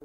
À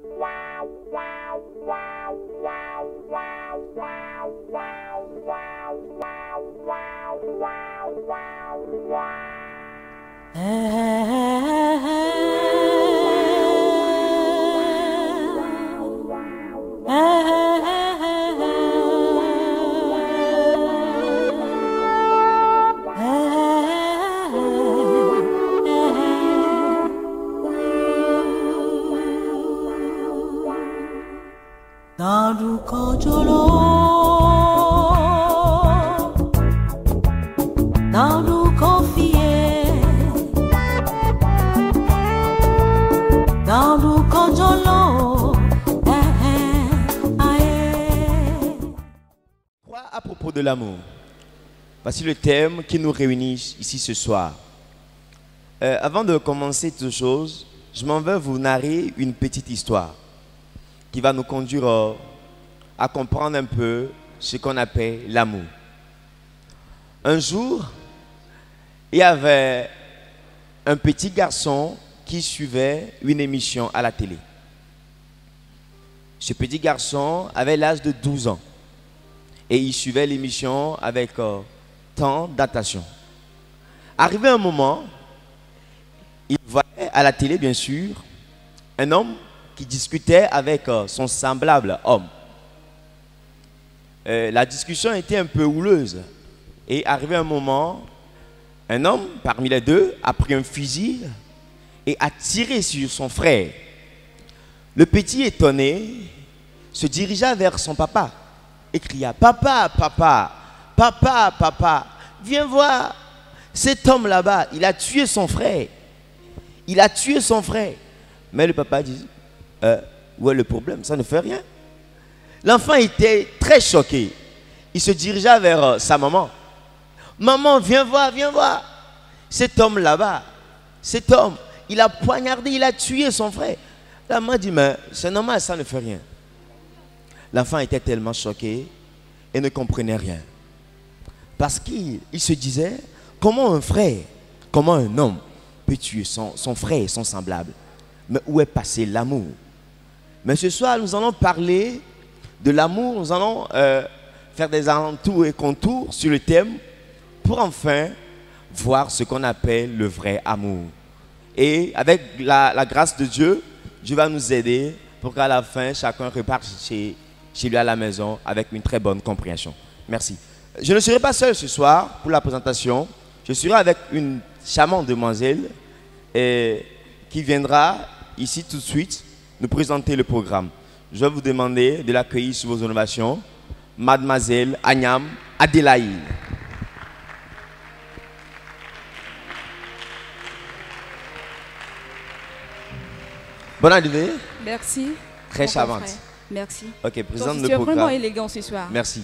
propos de l'amour, voici le thème qui nous réunit ici ce soir. Avant de commencer toute chose, je m'en vais vous narrer une petite histoire qui va nous conduire à comprendre un peu ce qu'on appelle l'amour. Un jour, il y avait un petit garçon qui suivait une émission à la télé. Ce petit garçon avait l'âge de 12 ans et il suivait l'émission avec tant d'attention. Arrivé un moment, il voyait à la télé, bien sûr, un homme qui discutait avec son semblable homme. La discussion était un peu houleuse. Et arrivé un moment, un homme parmi les deux a pris un fusil et a tiré sur son frère. Le petit, étonné, se dirigea vers son papa et cria: Papa, papa, papa, papa, viens voir, cet homme là-bas, il a tué son frère. Il a tué son frère. Mais le papa dit: où est le problème? Ça ne fait rien. L'enfant était très choqué. Il se dirigea vers sa maman. Maman, viens voir, viens voir. Cet homme là-bas, cet homme, il a poignardé, il a tué son frère. La maman dit: mais c'est normal, ça ne fait rien. L'enfant était tellement choqué et ne comprenait rien. Parce qu'il se disait: comment un frère, comment un homme peut tuer son frère, son semblable? Mais où est passé l'amour? Mais ce soir, nous allons parler de l'amour. Nous allons faire des alentours et contours sur le thème pour enfin voir ce qu'on appelle le vrai amour. Et avec la grâce de Dieu, Dieu va nous aider pour qu'à la fin, chacun reparte chez lui à la maison avec une très bonne compréhension. Merci. Je ne serai pas seul ce soir pour la présentation. Je serai avec une charmante demoiselle qui viendra ici tout de suite nous présenter le programme. Je vais vous demander de l'accueillir sur vos innovations, Mademoiselle Agnam Adélaïde. Bonne arrivée. Merci. Très charmante. Merci. Ok, présente le tu es programme. vraiment élégant ce soir. Merci.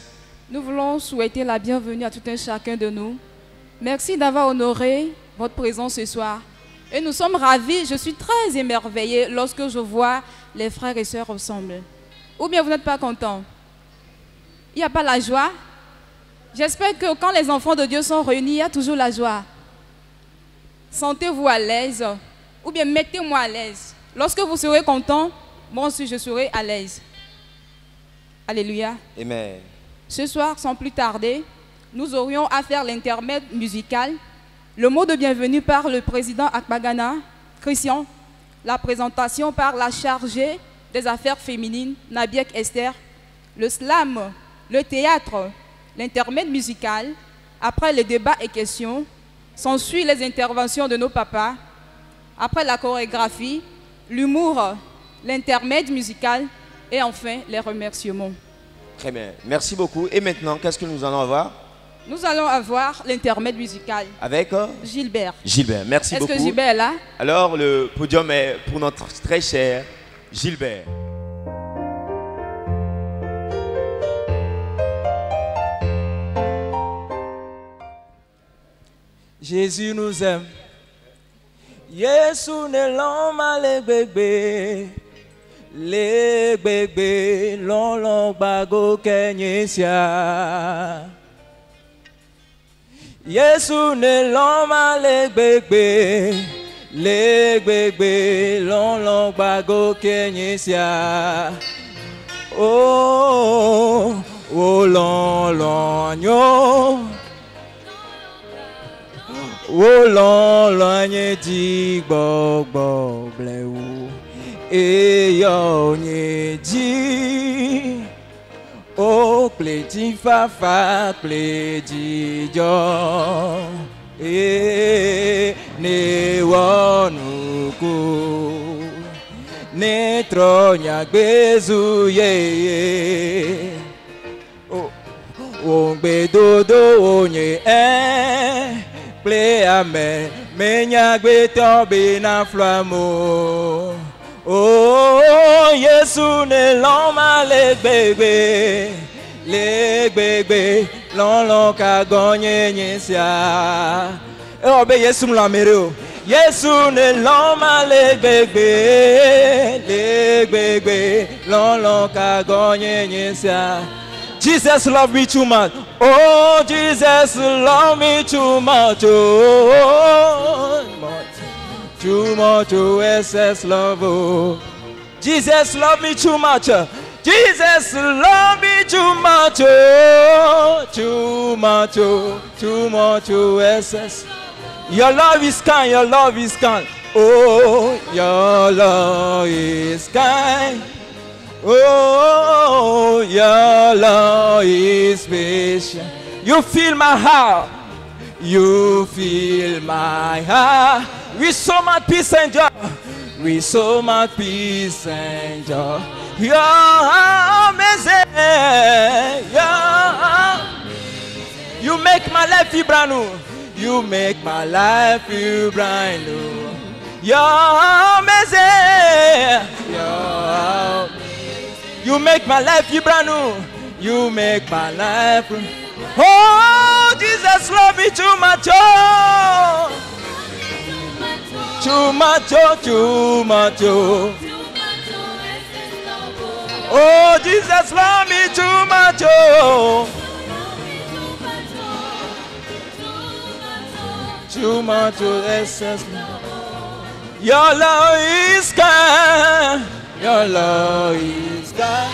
Nous voulons souhaiter la bienvenue à tout un chacun de nous. Merci d'avoir honoré votre présence ce soir. Et nous sommes ravis, je suis très émerveillée lorsque je vois les frères et sœurs ensemble. Ou bien vous n'êtes pas contents? Il n'y a pas la joie? J'espère que quand les enfants de Dieu sont réunis, il y a toujours la joie. Sentez-vous à l'aise, ou bien mettez-moi à l'aise. Lorsque vous serez contents, moi aussi je serai à l'aise. Alléluia. Amen. Ce soir, sans plus tarder, nous aurions à faire l'intermède musical. Le mot de bienvenue par le président Akbagana, Christian. La présentation par la chargée des affaires féminines, Nabiek Esther. Le slam, le théâtre, l'intermède musical. Après les débats et questions, s'ensuit les interventions de nos papas. Après la chorégraphie, l'humour, l'intermède musical et enfin les remerciements. Très bien, merci beaucoup. Et maintenant, qu'est-ce que nous allons avoir? Nous allons avoir l'intermède musical. Avec Gilbert. Gilbert, merci beaucoup. Est-ce que Gilbert est là? Alors, le podium est pour notre très cher Gilbert. Jésus nous aime. Yesu ne l'homme le bébé, l'on bago kenysia. Yesu ne l'homme le bébé, Legbegbe long bago kenyisia. Oh, oh long yo. Oh long nye di bo bleu. E yo nye di. Oh pleti fa pleti jo. E ne wanuku ne tronya gbezu ye o gbe dodo onye ple ame menya gbe tobe na flamo o Yesu ne loma legbegbe lon ka gonye nyesia e obe Yesu mla mere o Yesu ne loma legbegbe lon ka gonye nyesia. Jesus love me too much. Oh Jesus love me too much. Oh too much. Oh SS love. Oh Jesus love me too much. Jesus love me too much, oh, too much, oh, too much, oh, SS. Your love is kind, your love is kind. Oh, your love is kind. Oh, your love is patient. You feel my heart. You feel my heart. With so much peace and joy. With so much peace and joy. You're amazing. You make my life feel brand new. You make my life feel brand new. You're amazing. You make my life feel brand new. You make my life. Oh, Jesus, love me too much. Oh, too much. Oh, too much. Oh. Oh, Jesus, love me too much, oh. Too much, oh, excess. Your love is kind. Your love is kind.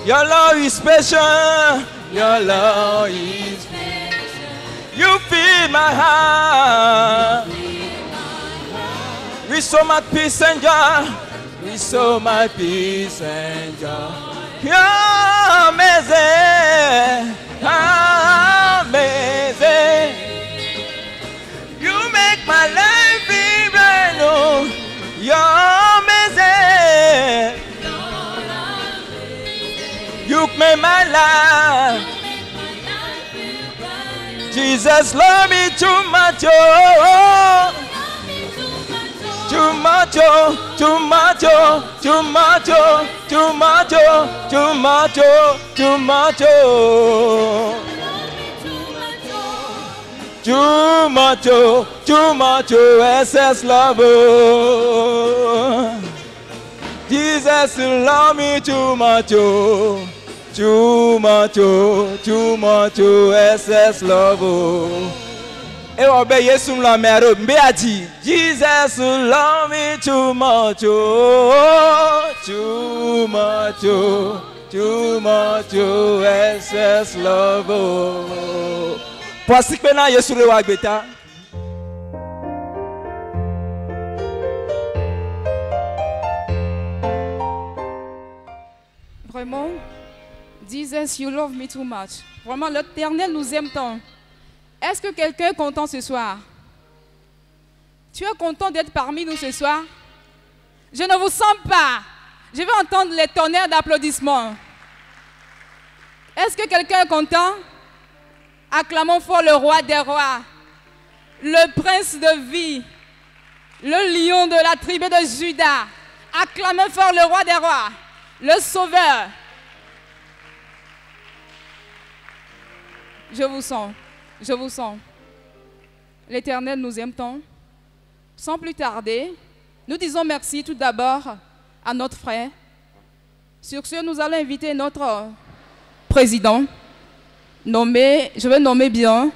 Your love is special. Your love is special. You feel my heart. With so much peace and joy. With so much peace and joy. You're amazing, amazing. You make my life be brand new. You're amazing. You make my life. Jesus love me too much, oh. Too much, oh, too much, oh, too much, oh, too much, oh, too much, oh, too much, oh. Too much, oh, too much, oh, SS love, oh. Jesus love me too much, oh. Too much, oh, too much, oh, SS love, oh. E obe Yesu la mero mbeati. Jesus love me too much, oh, too much, oh, too much, oh, SS love, oh. Posi pena Yesu le wagbeta. Vraiment, Jesus, you love me too much. Vraiment, l'Éternel nous aime tant. Est-ce que quelqu'un est content ce soir? Tu es content d'être parmi nous ce soir? Je ne vous sens pas. Je vais entendre les tonnerres d'applaudissements. Est-ce que quelqu'un est content? Acclamons fort le roi des rois, le prince de vie, le lion de la tribu de Juda. Acclamons fort le roi des rois, le sauveur. Je vous sens. Je vous sens. L'Éternel nous aime tant. Sans plus tarder, nous disons merci tout d'abord à notre frère. Sur ce, nous allons inviter notre président, je vais nommer bien,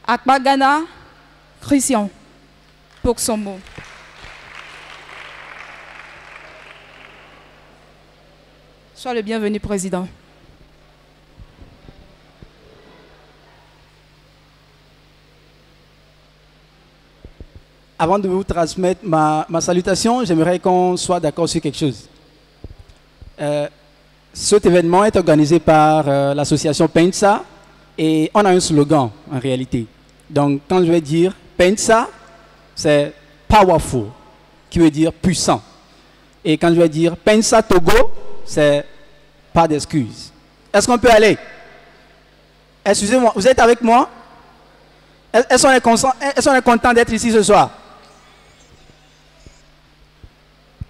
Akpagana Christian, pour son mot. Sois le bienvenu, Président. Avant de vous transmettre ma salutation, j'aimerais qu'on soit d'accord sur quelque chose. Cet événement est organisé par l'association Pensa et on a un slogan en réalité. Donc quand je vais dire Pensa, c'est powerful, qui veut dire puissant. Et quand je vais dire Pensa Togo, c'est pas d'excuses. Est-ce qu'on peut aller? Excusez-moi, vous êtes avec moi? Est-ce qu'on est content d'être ici ce soir?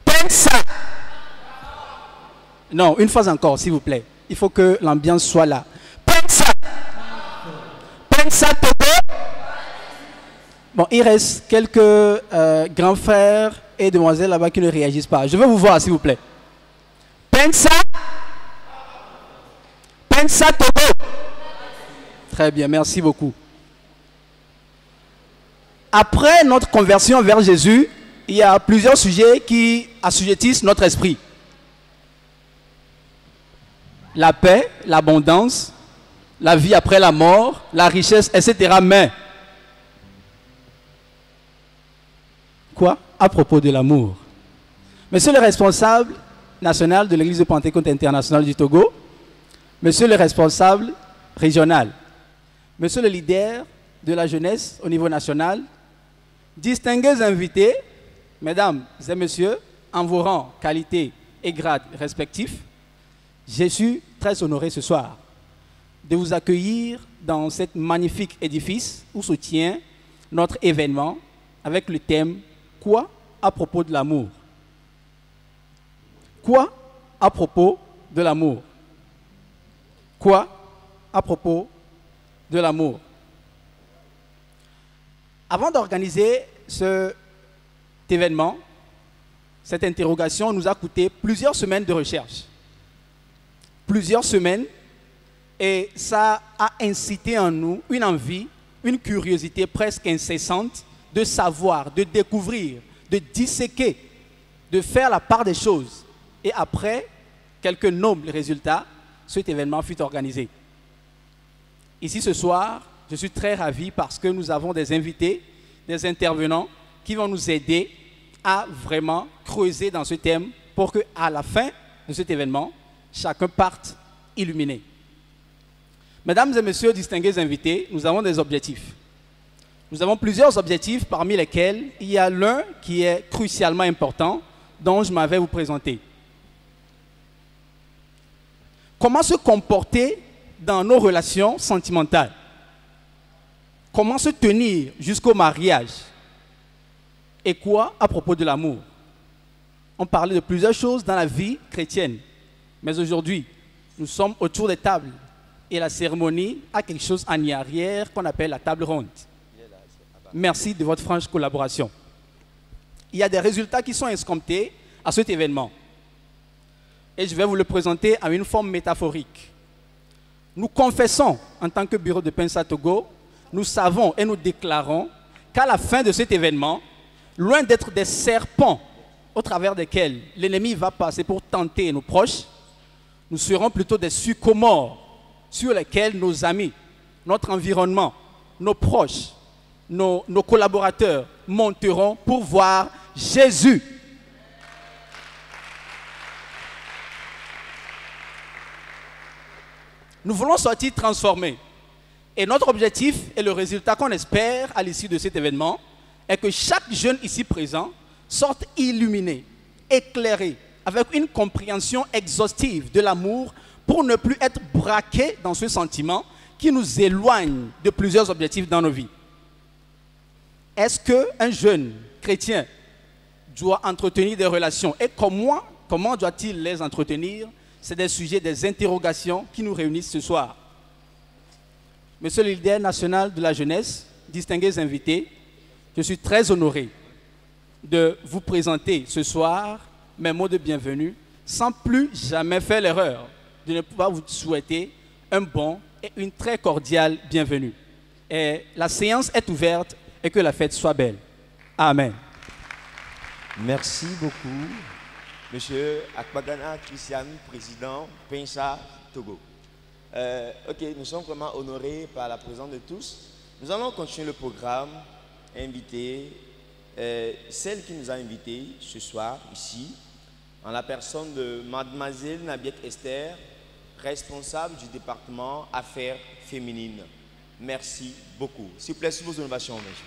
Pensa. Non, une fois encore, s'il vous plaît. Il faut que l'ambiance soit là. Pensa. Pensa Togo. Bon, il reste quelques grands frères et demoiselles là-bas qui ne réagissent pas. Je veux vous voir, s'il vous plaît. Pensa. Pensa Togo. Très bien, merci beaucoup. Après notre conversion vers Jésus, il y a plusieurs sujets qui assujettissent notre esprit. La paix, l'abondance, la vie après la mort, la richesse, etc. Mais, quoi? À propos de l'amour. Monsieur le responsable national de l'Église de Pentecôte internationale du Togo, monsieur le responsable régional, monsieur le leader de la jeunesse au niveau national, distingués invités, mesdames et messieurs, en vos rangs, qualités et grades respectifs, je suis très honoré ce soir de vous accueillir dans cet magnifique édifice où se tient notre événement avec le thème « Quoi à propos de l'amour ?» Quoi à propos de l'amour? Quoi à propos de l'amour? Avant d'organiser cet événement, cette interrogation nous a coûté plusieurs semaines de recherche. Plusieurs semaines, et ça a incité en nous une envie, une curiosité presque incessante de savoir, de découvrir, de disséquer, de faire la part des choses. Et après quelques nobles résultats, cet événement fut organisé. Ici ce soir, je suis très ravi parce que nous avons des invités, des intervenants qui vont nous aider à vraiment creuser dans ce thème pour qu'à la fin de cet événement, chacun parte illuminé. Mesdames et messieurs, distingués invités, nous avons des objectifs. Nous avons plusieurs objectifs parmi lesquels il y a l'un qui est crucialement important dont je m'avais vous présenter. Comment se comporter dans nos relations sentimentales? Comment se tenir jusqu'au mariage? Et quoi à propos de l'amour? On parlait de plusieurs choses dans la vie chrétienne. Mais aujourd'hui, nous sommes autour des tables et la cérémonie a quelque chose en arrière qu'on appelle la table ronde. Merci de votre franche collaboration. Il y a des résultats qui sont escomptés à cet événement. Et je vais vous le présenter en une forme métaphorique. Nous confessons en tant que bureau de Pensa Togo, nous savons et nous déclarons qu'à la fin de cet événement, loin d'être des serpents au travers desquels l'ennemi va passer pour tenter nos proches, nous serons plutôt des sycomores sur lesquels nos amis, notre environnement, nos proches, nos collaborateurs monteront pour voir Jésus. Nous voulons sortir transformés. Et notre objectif et le résultat qu'on espère à l'issue de cet événement est que chaque jeune ici présent sorte illuminé, éclairé, avec une compréhension exhaustive de l'amour pour ne plus être braqué dans ce sentiment qui nous éloigne de plusieurs objectifs dans nos vies. Est-ce qu'un jeune chrétien doit entretenir des relations? Et comment doit-il les entretenir? C'est des sujets, des interrogations qui nous réunissent ce soir. Monsieur le leader national de la jeunesse, distingués invités, je suis très honoré de vous présenter ce soir mes mots de bienvenue sans plus jamais faire l'erreur de ne pas vous souhaiter un bon et une très cordiale bienvenue. Et la séance est ouverte et que la fête soit belle. Amen. Merci beaucoup. Monsieur Akpagana Christian, président Pensa Togo. Ok, nous sommes vraiment honorés par la présence de tous. Nous allons continuer le programme, inviter celle qui nous a invités ce soir ici, en la personne de Mademoiselle Nabiek Esther, responsable du département Affaires féminines. Merci beaucoup. S'il vous plaît, sur vos innovations, monsieur.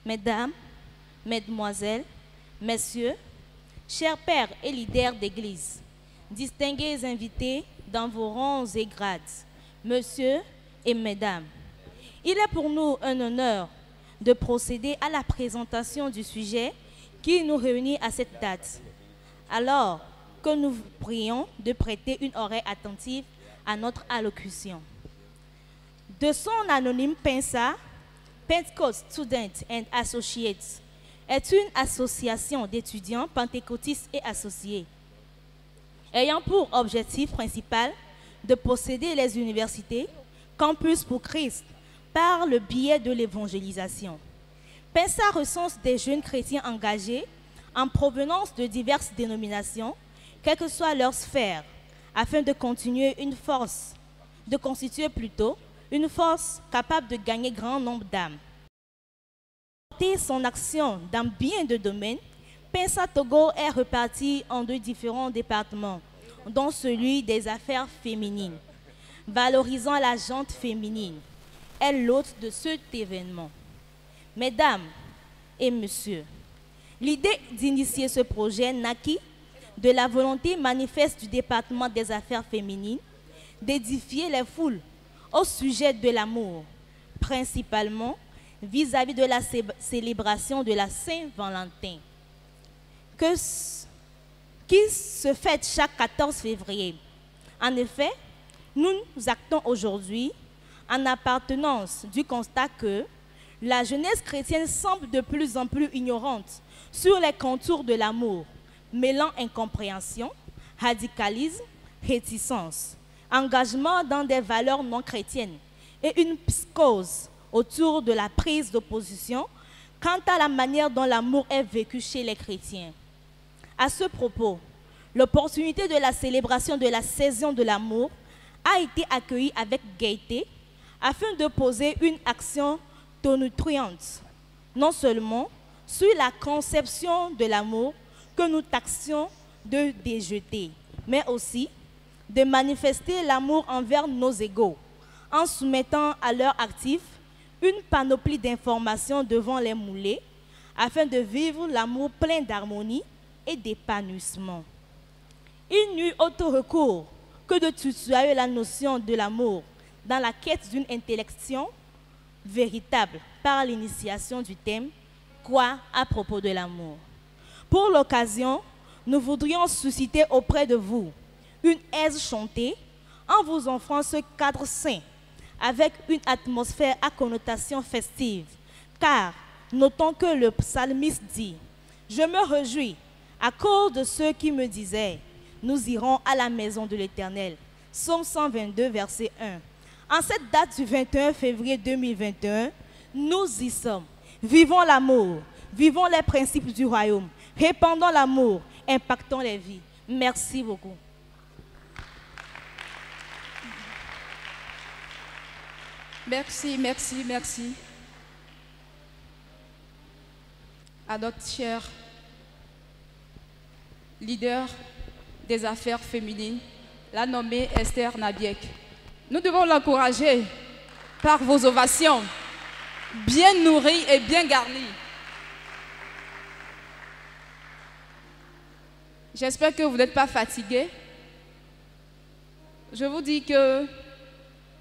Mesdames, Mesdemoiselles, Messieurs, chers pères et leaders d'église, distingués invités dans vos rangs et grades, Messieurs et Mesdames, il est pour nous un honneur de procéder à la présentation du sujet qui nous réunit à cette date, alors que nous vous prions de prêter une oreille attentive à notre allocution. De son anonyme Pensa, Pentecost Students and Associates est une association d'étudiants pentecôtistes et associés, ayant pour objectif principal de posséder les universités, campus pour Christ, par le biais de l'évangélisation. Pensa recense des jeunes chrétiens engagés en provenance de diverses dénominations, quelle que soit leur sphère, afin de constituer une force capable de gagner grand nombre d'âmes. Pour porter son action dans bien de domaines, Pensa Togo est reparti en 2 différents départements, dont celui des affaires féminines, valorisant la gente féminine, est l'hôte de cet événement. Mesdames et messieurs, l'idée d'initier ce projet naquit de la volonté manifeste du département des affaires féminines d'édifier les foules au sujet de l'amour, principalement vis-à-vis de la célébration de la Saint-Valentin, qui se fête chaque 14 février. En effet, nous nous actons aujourd'hui en appartenance du constat que la jeunesse chrétienne semble de plus en plus ignorante sur les contours de l'amour, mêlant incompréhension, radicalisme, réticence, engagement dans des valeurs non chrétiennes et une psychose autour de la prise d'opposition quant à la manière dont l'amour est vécu chez les chrétiens. À ce propos, l'opportunité de la célébration de la saison de l'amour a été accueillie avec gaieté afin de poser une action tonitruante, non seulement sur la conception de l'amour que nous taxions de déjeter, mais aussi de manifester l'amour envers nos égaux, en soumettant à leur actif une panoplie d'informations devant les moulés, afin de vivre l'amour plein d'harmonie et d'épanouissement. Il n'y eut autre recours que de tutoyer la notion de l'amour dans la quête d'une intellection véritable par l'initiation du thème « Quoi à propos de l'amour ?» Pour l'occasion, nous voudrions susciter auprès de vous une aise chantée en vous offrant ce cadre saint avec une atmosphère à connotation festive. Car notons que le psalmiste dit « Je me réjouis à cause de ceux qui me disaient « Nous irons à la maison de l'Éternel ». Psaume 122, verset 1. En cette date du 21 février 2021, nous y sommes. Vivons l'amour, vivons les principes du royaume, répandons l'amour, impactons les vies. Merci beaucoup. Merci, merci, merci. À notre cher leader des affaires féminines, la nommée Esther Nabiek. Nous devons l'encourager par vos ovations, bien nourries et bien garnies. J'espère que vous n'êtes pas fatigués. Je vous dis que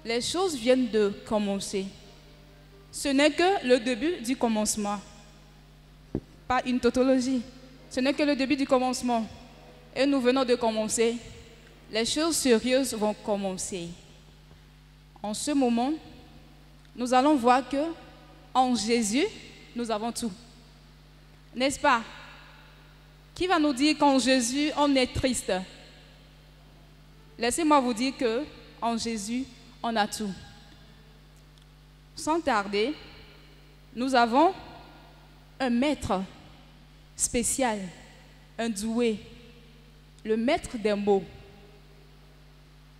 les choses viennent de commencer. Ce n'est que le début du commencement. Pas une tautologie. Ce n'est que le début du commencement. Et nous venons de commencer. Les choses sérieuses vont commencer. En ce moment, nous allons voir que en Jésus, nous avons tout. N'est-ce pas? Qui va nous dire qu'en Jésus, on est triste? Laissez-moi vous dire que en Jésus, on a tout. Sans tarder, nous avons un maître spécial, un doué, le maître des mots.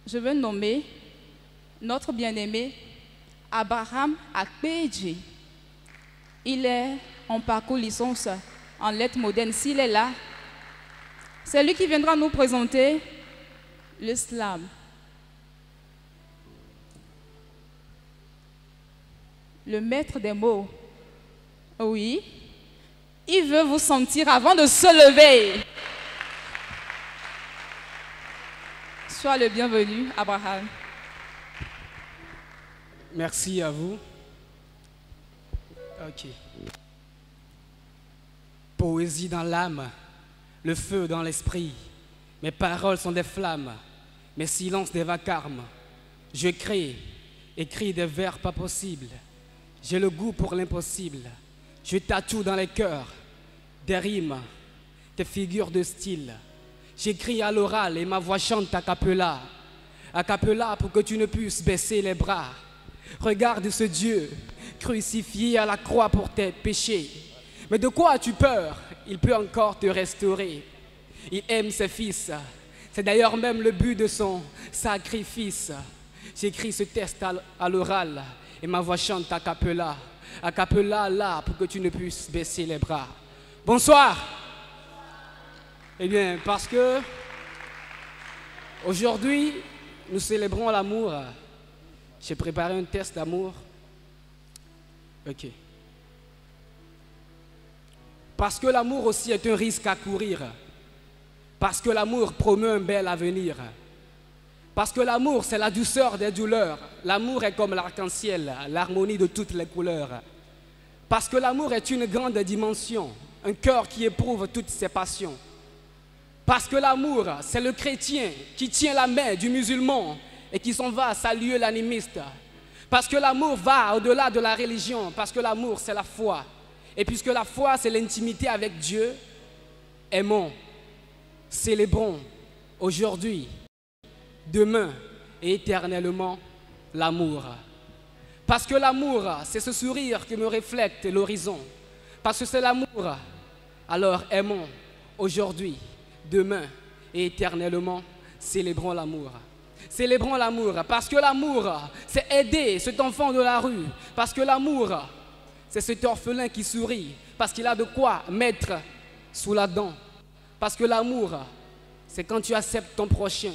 Je veux nommer notre bien-aimé Abraham Akpeji. Il est en parcours licence en lettres modernes. S'il est là, c'est lui qui viendra nous présenter l'islam. Le maître des mots. Oui. Il veut vous sentir avant de se lever. Sois le bienvenu, Abraham. Merci à vous. Ok. Poésie dans l'âme, le feu dans l'esprit. Mes paroles sont des flammes, mes silences des vacarmes. Je crée, écris des vers pas possibles. J'ai le goût pour l'impossible. Je tatoue dans les cœurs des rimes, des figures de style. J'écris à l'oral et ma voix chante a cappella pour que tu ne puisses baisser les bras. Regarde ce Dieu crucifié à la croix pour tes péchés. Mais de quoi as-tu peur? Il peut encore te restaurer. Il aime ses fils. C'est d'ailleurs même le but de son sacrifice. J'écris ce texte à l'oral et ma voix chante a cappella là pour que tu ne puisses baisser les bras. Bonsoir. Eh bien, parce que aujourd'hui, nous célébrons l'amour. J'ai préparé un test d'amour. Ok. Parce que l'amour aussi est un risque à courir. Parce que l'amour promeut un bel avenir. Parce que l'amour, c'est la douceur des douleurs. L'amour est comme l'arc-en-ciel, l'harmonie de toutes les couleurs. Parce que l'amour est une grande dimension, un cœur qui éprouve toutes ses passions. Parce que l'amour, c'est le chrétien qui tient la main du musulman et qui s'en va saluer l'animiste. Parce que l'amour va au-delà de la religion, parce que l'amour, c'est la foi. Et puisque la foi, c'est l'intimité avec Dieu, aimons, célébrons aujourd'hui, demain et éternellement l'amour. Parce que l'amour, c'est ce sourire qui me reflète l'horizon. Parce que c'est l'amour, alors aimons aujourd'hui, demain et éternellement, célébrons l'amour. Célébrons l'amour, parce que l'amour, c'est aider cet enfant de la rue. Parce que l'amour, c'est cet orphelin qui sourit, parce qu'il a de quoi mettre sous la dent. Parce que l'amour, c'est quand tu acceptes ton prochain.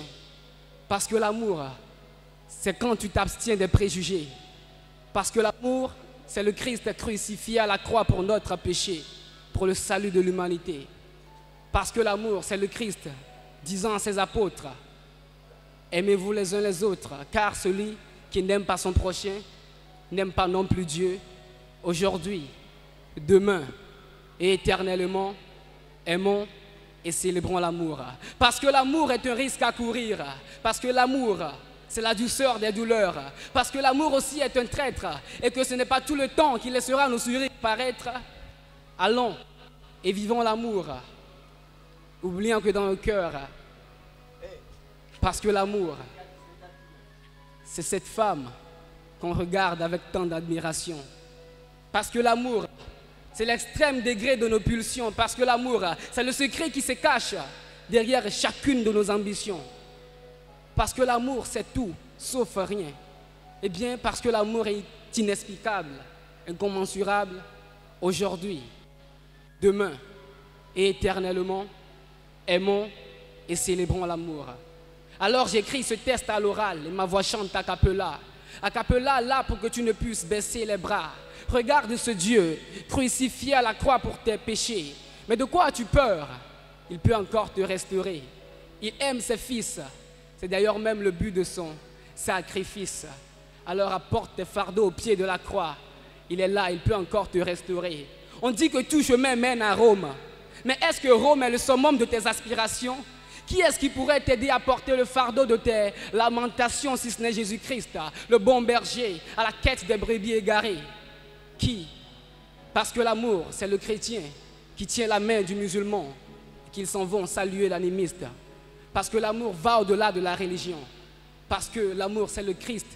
Parce que l'amour, c'est quand tu t'abstiens des préjugés. Parce que l'amour, c'est le Christ crucifié à la croix pour notre péché, pour le salut de l'humanité. Parce que l'amour, c'est le Christ disant à ses apôtres, aimez-vous les uns les autres, car celui qui n'aime pas son prochain n'aime pas non plus Dieu. Aujourd'hui, demain et éternellement, aimons et célébrons l'amour. Parce que l'amour est un risque à courir. Parce que l'amour, c'est la douceur des douleurs. Parce que l'amour aussi est un traître et que ce n'est pas tout le temps qu'il laissera nos sourires paraître. Allons et vivons l'amour, oubliant que dans le cœur, parce que l'amour, c'est cette femme qu'on regarde avec tant d'admiration. Parce que l'amour, c'est l'extrême degré de nos pulsions. Parce que l'amour, c'est le secret qui se cache derrière chacune de nos ambitions. Parce que l'amour, c'est tout, sauf rien. Eh bien, parce que l'amour est inexplicable, incommensurable, aujourd'hui, demain et éternellement, aimons et célébrons l'amour. Alors j'écris ce texte à l'oral et ma voix chante a cappella. A cappella là pour que tu ne puisses baisser les bras. Regarde ce Dieu crucifié à la croix pour tes péchés. Mais de quoi as-tu peur? Il peut encore te restaurer. Il aime ses fils. C'est d'ailleurs même le but de son sacrifice. Alors apporte tes fardeaux au pied de la croix. Il est là, il peut encore te restaurer. On dit que tout chemin mène à Rome. Mais est-ce que Rome est le summum de tes aspirations? Qui est-ce qui pourrait t'aider à porter le fardeau de tes lamentations si ce n'est Jésus-Christ, le bon berger, à la quête des brebis égarées? Qui? Parce que l'amour, c'est le chrétien qui tient la main du musulman et qu'ils s'en vont saluer l'animiste. Parce que l'amour va au-delà de la religion. parce que l'amour, c'est le Christ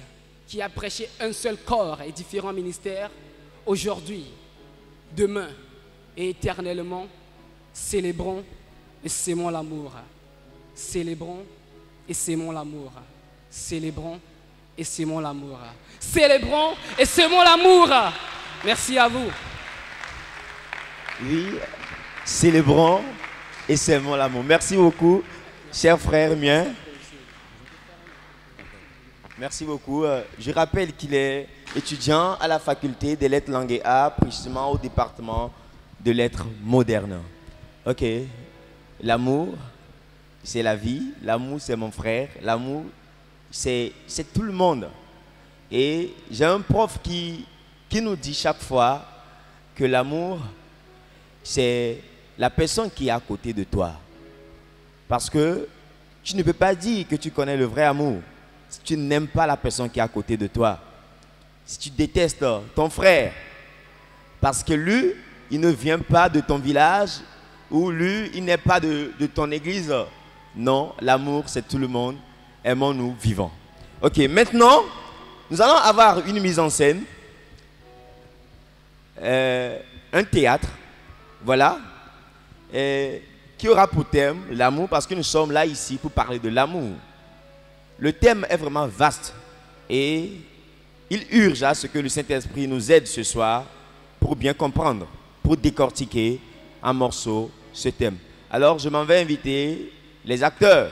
qui a prêché un seul corps et différents ministères. Aujourd'hui, demain et éternellement, célébrons et s'aimons l'amour. Célébrons et s'aimons l'amour. Célébrons et s'aimons l'amour. Célébrons et s'aimons l'amour. Merci à vous. Oui, célébrons et s'aimons l'amour. Merci beaucoup, chers frères miens. Merci beaucoup. Je rappelle qu'il est étudiant à la faculté des lettres langues et arts, précisément au département de lettres modernes. Ok. L'amour, c'est la vie. L'amour, c'est mon frère. L'amour, c'est tout le monde. Et j'ai un prof qui nous dit chaque fois que l'amour, c'est la personne qui est à côté de toi. Parce que tu ne peux pas dire que tu connais le vrai amour si tu n'aimes pas la personne qui est à côté de toi. Si tu détestes ton frère, parce que lui, il ne vient pas de ton village, ou lui, il n'est pas de ton église. Non, l'amour, c'est tout le monde. Aimons-nous vivants. Ok, maintenant, nous allons avoir une mise en scène, un théâtre, voilà, qui aura pour thème l'amour, parce que nous sommes là ici pour parler de l'amour. Le thème est vraiment vaste et il urge à ce que le Saint-Esprit nous aide ce soir pour bien comprendre, pour décortiquer en morceaux ce thème. Alors, je m'en vais inviter les acteurs.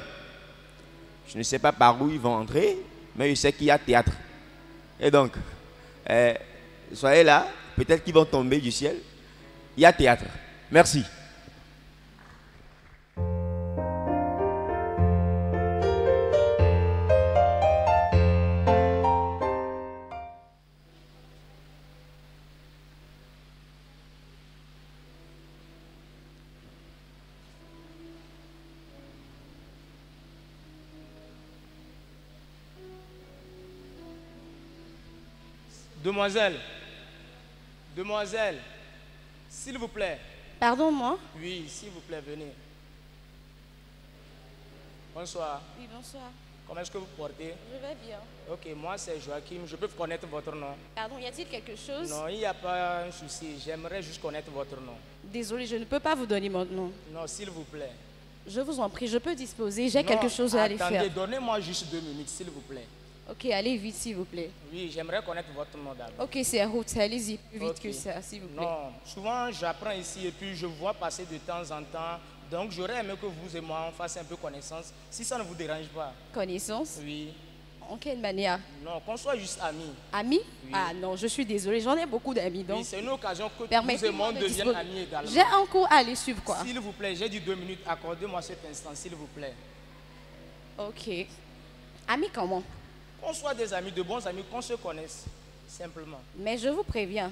Je ne sais pas par où ils vont entrer, mais je sais qu'il y a théâtre. Et donc, soyez là, peut-être qu'ils vont tomber du ciel. Il y a théâtre. Merci. Demoiselle, demoiselle, s'il vous plaît. Pardon, moi? Oui, s'il vous plaît, venez. Bonsoir. Oui, bonsoir. Comment est-ce que vous portez? Je vais bien. Ok, moi c'est Joachim. Je peux connaître votre nom? Pardon, y a-t-il quelque chose? Non, il n'y a pas un souci. J'aimerais juste connaître votre nom. Désolée, je ne peux pas vous donner mon nom. Non, s'il vous plaît. Je vous en prie, je peux disposer. J'ai quelque chose à aller faire. Attendez, donnez-moi juste 2 minutes, s'il vous plaît. Ok, allez vite, s'il vous plaît. Oui, j'aimerais connaître votre nom d'abord. Ok, c'est route. Allez-y plus vite Ok. que ça, s'il vous plaît. Non, souvent j'apprends ici et puis je vois passer de temps en temps. Donc j'aurais aimé que vous et moi on fasse un peu connaissance, si ça ne vous dérange pas. Connaissance? Oui. En quelle manière? Non, qu'on soit juste amis. Amis? Oui. Ah non, je suis désolée, j'en ai beaucoup d'amis. Donc, Oui, c'est une occasion que vous et permettez-moi moi de deviennent disposer. amis également. J'ai un cours à aller suivre, quoi. S'il vous plaît, j'ai dit 2 minutes, accordez-moi cet instant, s'il vous plaît. Ok. Amis comment? Qu'on soit des amis, de bons amis, qu'on se connaisse, simplement. Mais je vous préviens,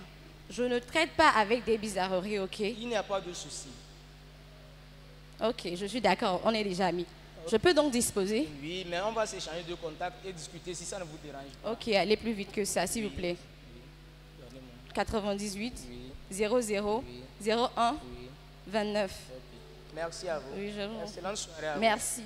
je ne traite pas avec des bizarreries, ok? Il n'y a pas de souci. Ok, je suis d'accord, on est déjà amis. Je peux donc disposer? Oui, mais on va s'échanger de contacts et discuter si ça ne vous dérange pas. Ok, allez plus vite que ça, s'il vous plaît. Donnez-moi. 98 Oui, 00 oui, 01 oui. 29. Ok. Merci à vous. Oui, je vous. Excellente soirée à vous. Merci.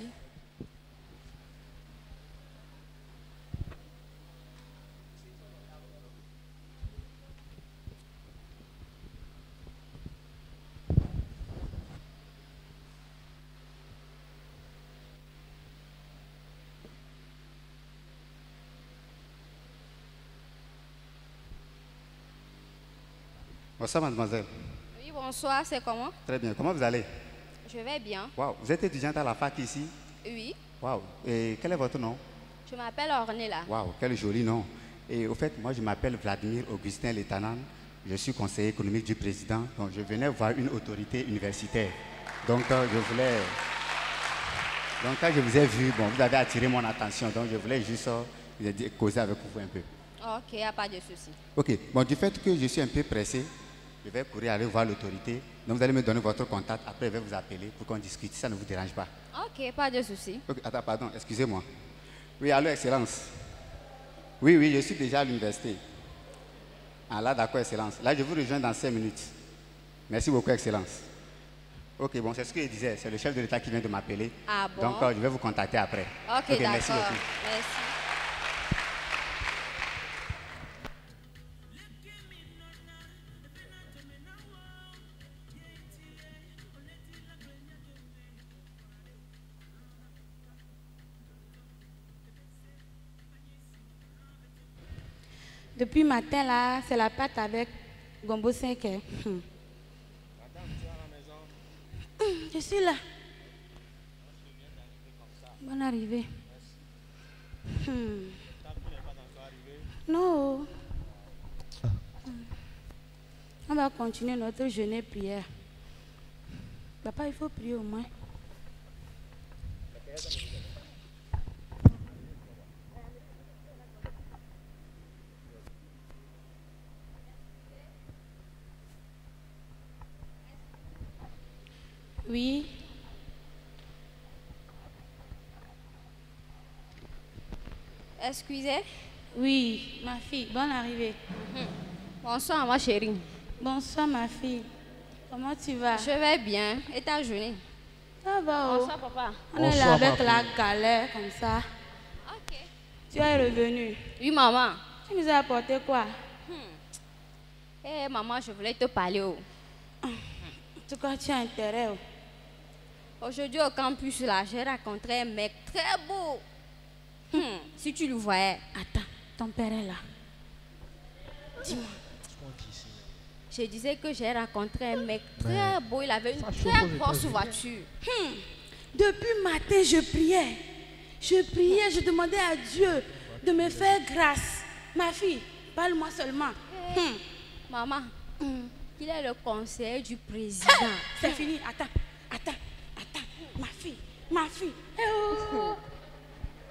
Bonsoir, mademoiselle. Oui, bonsoir, c'est comment? Très bien. Comment vous allez? Je vais bien. Waouh, vous êtes étudiante à la fac ici? Oui, Waouh. Et quel est votre nom? je m'appelle Ornella. Waouh, quel joli nom. Et au fait, moi, je m'appelle Vladimir Augustin Letanan. Je suis conseiller économique du président. Donc, je venais voir une autorité universitaire. Donc, je voulais... Donc, quand je vous ai vu, bon, vous avez attiré mon attention. Donc, je voulais juste causer avec vous un peu. Ok, il n'y a pas de souci. Ok. Bon, du fait que je suis un peu pressé, je vais courir aller voir l'autorité. Donc, vous allez me donner votre contact. Après, je vais vous appeler pour qu'on discute. Si ça ne vous dérange pas. Ok, pas de souci. Ok, attends, pardon, excusez-moi. Oui, allô, Excellence. Oui, oui, je suis déjà à l'université. Ah là, d'accord, Excellence. Là, je vous rejoins dans 5 minutes. Merci beaucoup, Excellence. Ok, bon, c'est ce que je disais. C'est le chef de l'État qui vient de m'appeler. Ah bon? Donc, je vais vous contacter après. Ok, merci d'accord. beaucoup. Merci. Depuis matin, là, c'est la pâte avec gombo 5. Madame, tu es à la maison? Je suis là. Bonne arrivée. Ta fille n'est pas encore arrivée? Non. On va continuer notre jeûne et prière. Papa, il faut prier au moins. Oui. Excusez. Oui, ma fille, bonne arrivée. Bonsoir, ma chérie. Bonsoir, ma fille. Comment tu vas? Je vais bien. Et ta journée? Ça va, oh. Bonsoir, papa. On est là avec la galère, comme ça. Ok. Tu es revenu. Oui, maman. Tu nous as apporté quoi? Eh, maman, je voulais te parler. Oh. En tout cas, tu as intérêt. Oh. Aujourd'hui, au campus, là, j'ai rencontré un mec très beau. Si tu le voyais. Attends, ton père est là. Dis-moi. Je disais que j'ai rencontré un mec très beau. Il avait une très grosse voiture. Depuis matin, je priais. Je demandais à Dieu de me faire grâce. Ma fille, parle-moi seulement. Maman, il est le conseiller du président. C'est fini. Attends. Ma fille.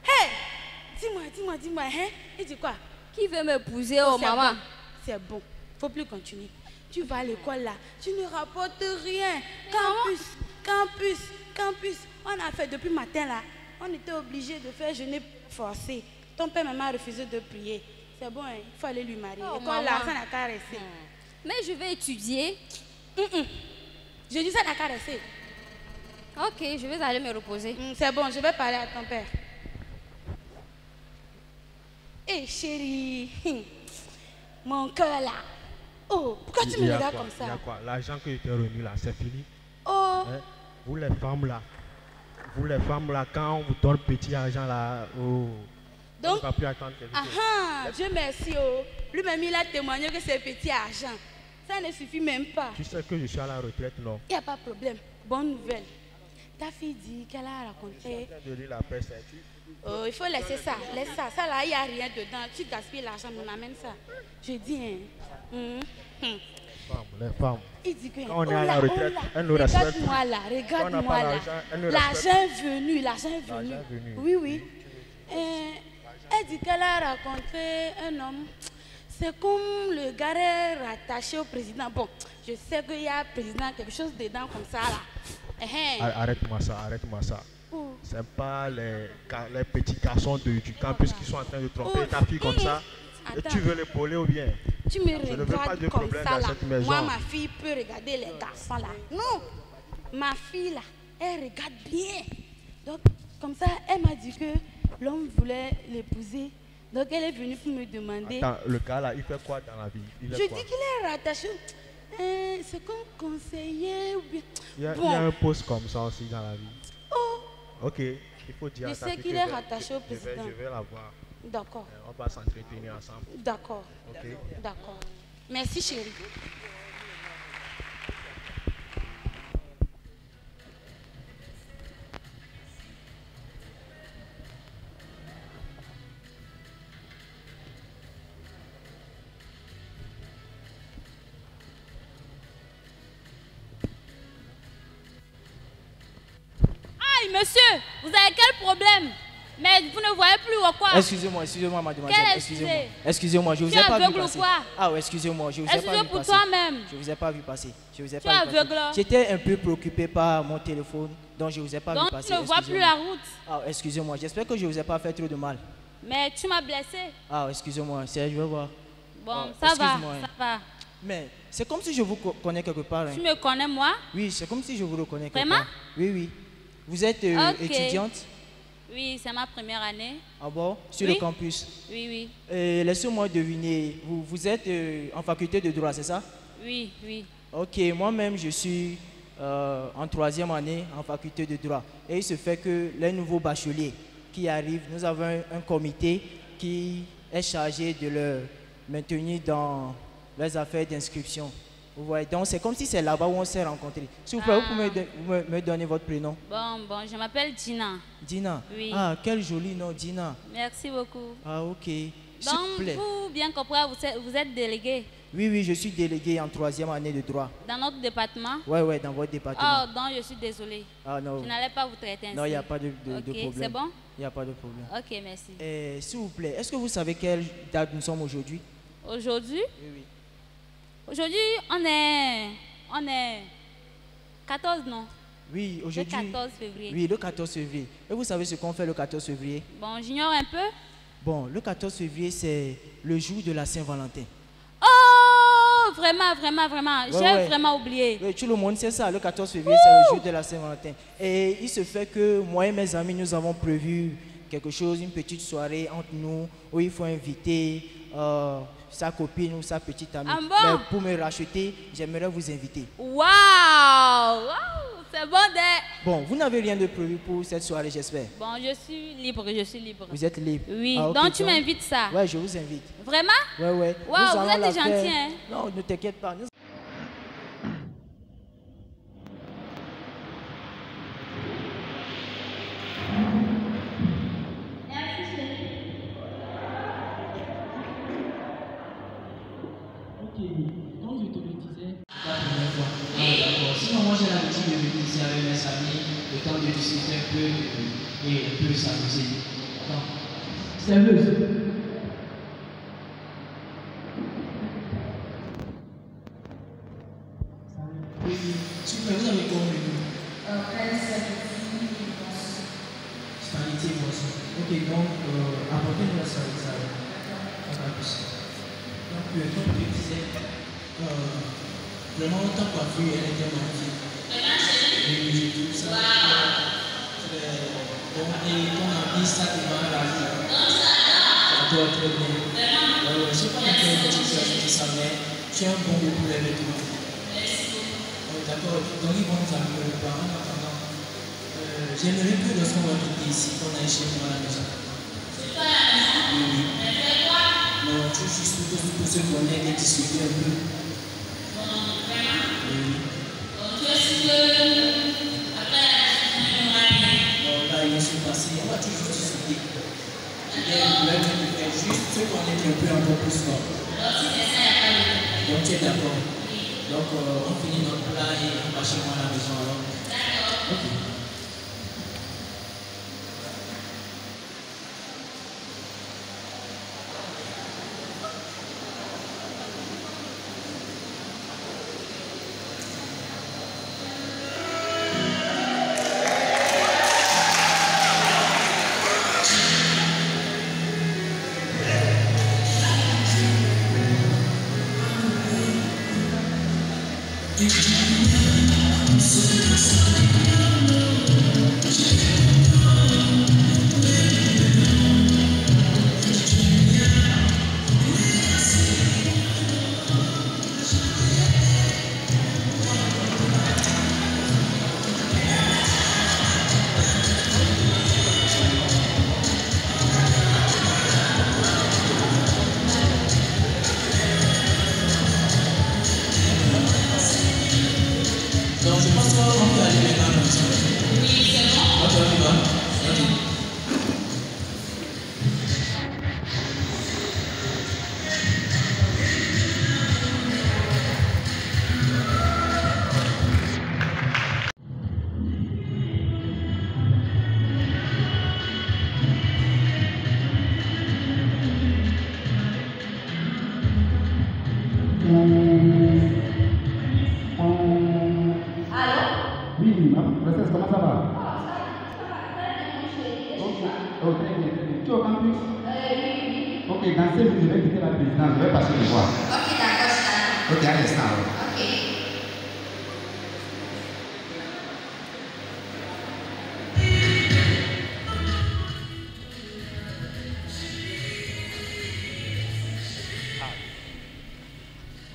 Hey, dis-moi, hein? Il dit quoi? Qui veut m'épouser, oh maman? C'est bon. Faut plus continuer. Tu vas à l'école là, tu ne rapportes rien. Campus. On a fait depuis matin là. On était obligé de faire jeûner forcé. Ton père m'a refusé de prier. C'est bon, hein? Il faut aller lui marier. Oh, L'école là, ça n'a qu'à rester. Mais je vais étudier. Je dis ça n'a qu'à rester. Ok, je vais aller me reposer. C'est bon, je vais parler à ton père. Hé chérie, mon cœur là. Oh, pourquoi tu me regardes comme ça? Il y a quoi? L'argent que je t'ai remis là, c'est fini? Oh. Hein? Vous les femmes là, quand on vous donne petit argent là, oh, donc, on ne va plus attendre quelque chose. Dieu merci. Oh. Lui-même, il a témoigné que c'est petit argent. Ça ne suffit même pas. Tu sais que je suis à la retraite, non? Il n'y a pas de problème. Bonne nouvelle. Ta fille dit qu'elle a raconté. De lire la presse, oh, il faut laisser ça. Laisse ça. Ça là, il n'y a rien dedans. Tu gaspilles l'argent, on amène ça. Je dis, hein. Les femmes. Il dit que. Quand on est à la retraite, elle nous respecte. Regarde-moi là. L'argent est venu. Oui. Elle dit qu'elle a rencontré un homme. C'est comme le gars est rattaché au président. Bon, je sais qu'il y a président, quelque chose dedans comme ça là. Arrête-moi ça. C'est pas les petits garçons du campus qui sont en train de tromper ta fille comme ça. Et tu veux l'épauler ou bien? Tu me regardes de comme ça là. Cette maison. Moi, ma fille peut regarder les garçons là. Non, ma fille là, elle regarde bien. Donc, comme ça, elle m'a dit que l'homme voulait l'épouser. Donc, elle est venue pour me demander. Attends, le gars là, il fait quoi dans la vie? Je dis qu'il est rattaché. C'est comme conseiller ou bien. Il y a un poste comme ça aussi dans la vie. Oh. Ok, il faut dire. Je sais qu'il est rattaché au président. Je vais la voir. D'accord. On va s'entretenir ensemble. D'accord. Ok. D'accord. Merci chérie. Aïe, monsieur, vous avez quel problème? Mais vous ne voyez plus ou quoi? Excusez-moi, mademoiselle. Excusez-moi, je vous ai pas vu passer. Ah ouais, excusez-moi, je vous ai pas vu passer. Excusez pour toi-même. Je vous ai pas vu passer. Tu es aveugle. J'étais un peu préoccupé par mon téléphone, donc je vous ai pas vu passer. Donc tu ne vois plus la route. Ah, excusez-moi, j'espère que je vous ai pas fait trop de mal. Mais tu m'as blessé. Ah, excusez-moi, je vais voir. Bon, ça va. Mais c'est comme si je vous connais quelque part. Tu me connais moi? Oui, c'est comme si je vous reconnais quelque part. Vraiment? Oui. Vous êtes étudiante? Oui, c'est ma première année. Ah bon? Sur le campus? Oui. Laissez-moi deviner, vous êtes en faculté de droit, c'est ça? Oui. Ok, moi-même je suis en 3e année en faculté de droit. Et il se fait que les nouveaux bacheliers qui arrivent, nous avons un comité qui est chargé de leur maintenus dans les affaires d'inscription. Vous voyez, donc c'est comme si c'est là-bas où on s'est rencontrés. S'il vous plaît, vous pouvez me donner votre prénom? Bon, je m'appelle Dina. Dina? Oui. Ah, quel joli nom, Dina. Merci beaucoup. Ah, ok. Donc, vous, bien compris, vous êtes délégué? Oui, je suis délégué en 3e année de droit. Dans notre département? Oui, dans votre département. Oh, donc je suis désolée. Ah, non. Je n'allais pas vous traiter ainsi. Non, il n'y a pas de problème. C'est bon? Il n'y a pas de problème. Ok, merci. S'il vous plaît, est-ce que vous savez quelle date nous sommes aujourd'hui? Aujourd'hui? Oui. Aujourd'hui, on est 14, non? Oui, aujourd'hui. Le 14 février. Oui, le 14 février. Et vous savez ce qu'on fait le 14 février? Bon, j'ignore un peu. Bon, le 14 février, c'est le jour de la Saint-Valentin. Oh, vraiment. J'ai vraiment oublié. Oui, tout le monde sait ça. Le 14 février, c'est le jour de la Saint-Valentin. Et il se fait que moi et mes amis, nous avons prévu quelque chose, une petite soirée entre nous, où il faut inviter sa copine ou sa petite amie. Ah bon? Mais pour me racheter, j'aimerais vous inviter. Waouh! C'est bon d'être. Bon, vous n'avez rien de prévu pour cette soirée, j'espère. Bon, je suis libre. Vous êtes libre? Oui, ah, okay, donc tu m'invites ça? Ouais, je vous invite. Vraiment? Ouais. Waouh, vous êtes gentil, hein? Non, ne t'inquiète pas. Comme je te le disais la première fois. Ah, d'accord. Sinon, moi j'ai l'habitude de venir ici avec mes amis, le temps de discuter un peu et un peu s'amuser. Serveuse. Oui, s'il vous plaît, vous avez quoi au menu? Spaghetti et boisson. Ok, donc apportez-nous la spaghetti alors. Donc, comme je disais, vraiment, ta coiffure, elle était magnifique. Et tout ça. Bon, et ton habit, ça te va la vie. Ça doit être très bien. Je ne sais pas dans quelle boutique tu as acheté ça, mais tu as un bon goût pour les vêtements. D'accord, donc ils vont nous amener le repas. En attendant, j'aimerais que lorsqu'on va quitter ici, qu'on aille chez moi à la maison. C'est pas la maison? Oui. Non, tout juste pour se connaître et discuter un peu. Oui. Donc, est-ce que après la discussion, on va bien? Bon, là, ils sont passés, on va toujours discuter. Juste se connaître un peu encore plus fort. Donc, si c'est ça, il n'y a pas de problème. Donc, tu es d'accord? Oui. Donc, on finit notre plat et on va chez moi à la maison alors. D'accord. Ok.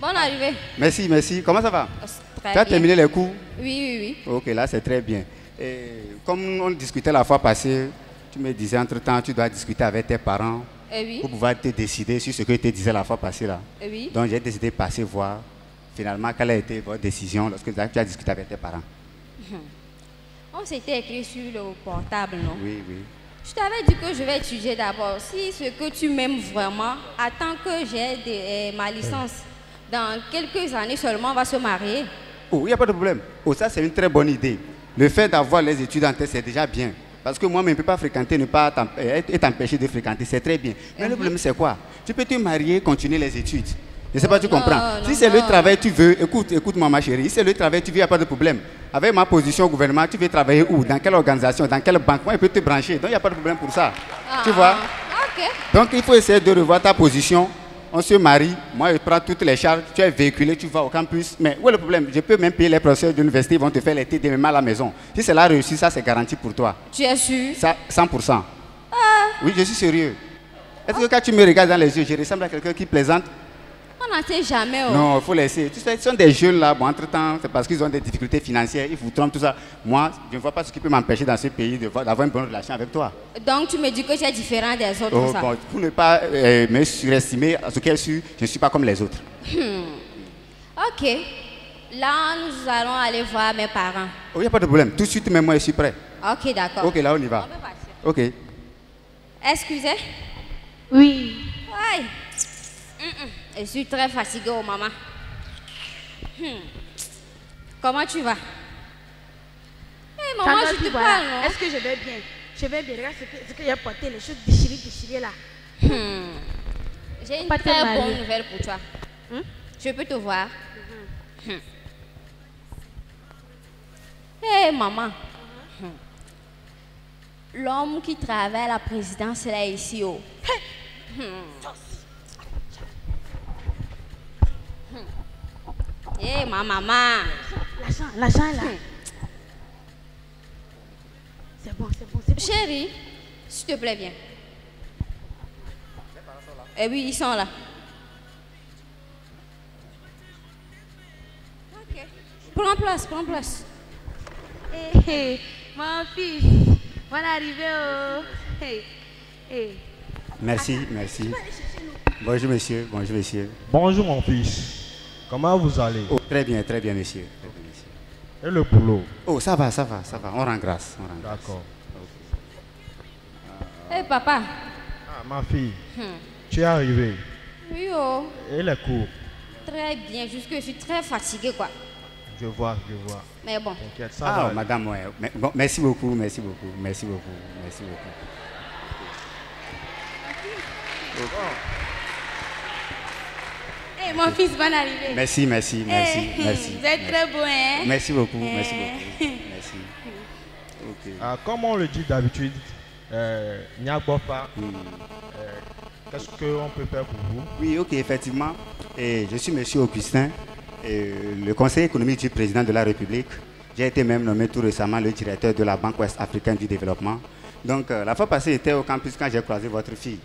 Bonne arrivée. Merci. Comment ça va? Très tu as bien. terminé les cours? Oui. Ok, là c'est très bien. Et comme on discutait la fois passée, tu me disais entre-temps, tu dois discuter avec tes parents pour pouvoir te décider sur ce que je te disais la fois passée là. Donc j'ai décidé de passer voir finalement quelle a été votre décision lorsque tu as discuté avec tes parents. On s'était écrit sur le portable, non? Oui, oui. Je t'avais dit que je vais étudier d'abord. Si ce que tu m'aimes vraiment, attends que j'ai ma licence. Dans quelques années seulement, on va se marier. Oh, il n'y a pas de problème. Oh, ça c'est une très bonne idée. Le fait d'avoir les études en tête, c'est déjà bien. Parce que moi-même, je ne peux pas fréquenter, ne pas t'empêcher de fréquenter, c'est très bien. Mais le problème, c'est quoi? Tu peux te marier, continuer les études. Je ne sais pas si tu comprends. Si c'est le travail que tu veux, écoute-moi ma chérie, si c'est le travail que tu veux, il n'y a pas de problème. Avec ma position au gouvernement, tu veux travailler où? Dans quelle organisation? Dans quelle banque? Moi, je peux te brancher. Donc, il n'y a pas de problème pour ça. Tu vois? Donc, il faut essayer de revoir ta position. On se marie, moi je prends toutes les charges, tu es véhiculé, tu vas au campus. Mais où est le problème? Je peux même payer les professeurs de l'université, ils vont te faire les TD même à la maison. Si c'est la réussite, ça c'est garanti pour toi. Tu es sûr? Ça, 100%. Oui, je suis sérieux. Est-ce que quand tu me regardes dans les yeux, je ressemble à quelqu'un qui plaisante? On n'en sait jamais. Non, il faut laisser. Tu sais, ce sont des jeunes là, bon, entre-temps, c'est parce qu'ils ont des difficultés financières, ils vous trompent, tout ça. Moi, je ne vois pas ce qui peut m'empêcher dans ce pays d'avoir une bonne relation avec toi. Donc tu me dis que tu es différent des autres, Oh, ça. bon, pour ne pas me surestimer, à ce qu'elle suit, je ne suis pas comme les autres. Ok. Là, nous allons aller voir mes parents. Oh, il n'y a pas de problème. Tout de suite, même moi, je suis prêt. Ok, d'accord. Ok, là, on y va. On peut passer. Ok. Excusez? Oui. Ouais. Je suis très fatiguée, oh maman. Comment tu vas? Hey, maman, je te parle, non? Est-ce que je vais bien? Je vais bien. Regarde ce que j'ai porté, les choses déchirées là. J'ai une très bonne nouvelle pour toi. Je peux te voir? Hey, maman. L'homme qui travaille à la présidence là ici, oh. Hey, ma maman. L'argent est là. C'est bon. Chérie, s'il te plaît, viens. Eh oui, ils sont là. Ok. Prends place. Hey, mon fils, on est arrivé au... Hey. Merci. Bonjour, monsieur. Bonjour, mon fils. Comment vous allez? Oh, très bien, monsieur. Et le boulot? Oh, ça va. On rend grâce. D'accord. Hey, papa. Ah, ma fille, tu es arrivée? Oui, oh. Et les cours? Très bien, juste que je suis très fatiguée, quoi. Je vois. Mais bon. T'inquiète, ça va. Madame, ouais. Bon, merci beaucoup. Hey, mon fils, bonne arrivée. Merci. Vous êtes très beau, hein? Merci beaucoup. Merci. Ok. Comme on le dit d'habitude, Nyagbofa, qu'est-ce qu'on peut faire pour vous? Oui, ok, effectivement. Et je suis monsieur Augustin, le conseiller économique du président de la République. J'ai été même nommé tout récemment le directeur de la Banque Ouest Africaine du Développement. Donc, la fois passée, j'étais au campus quand j'ai croisé votre fille.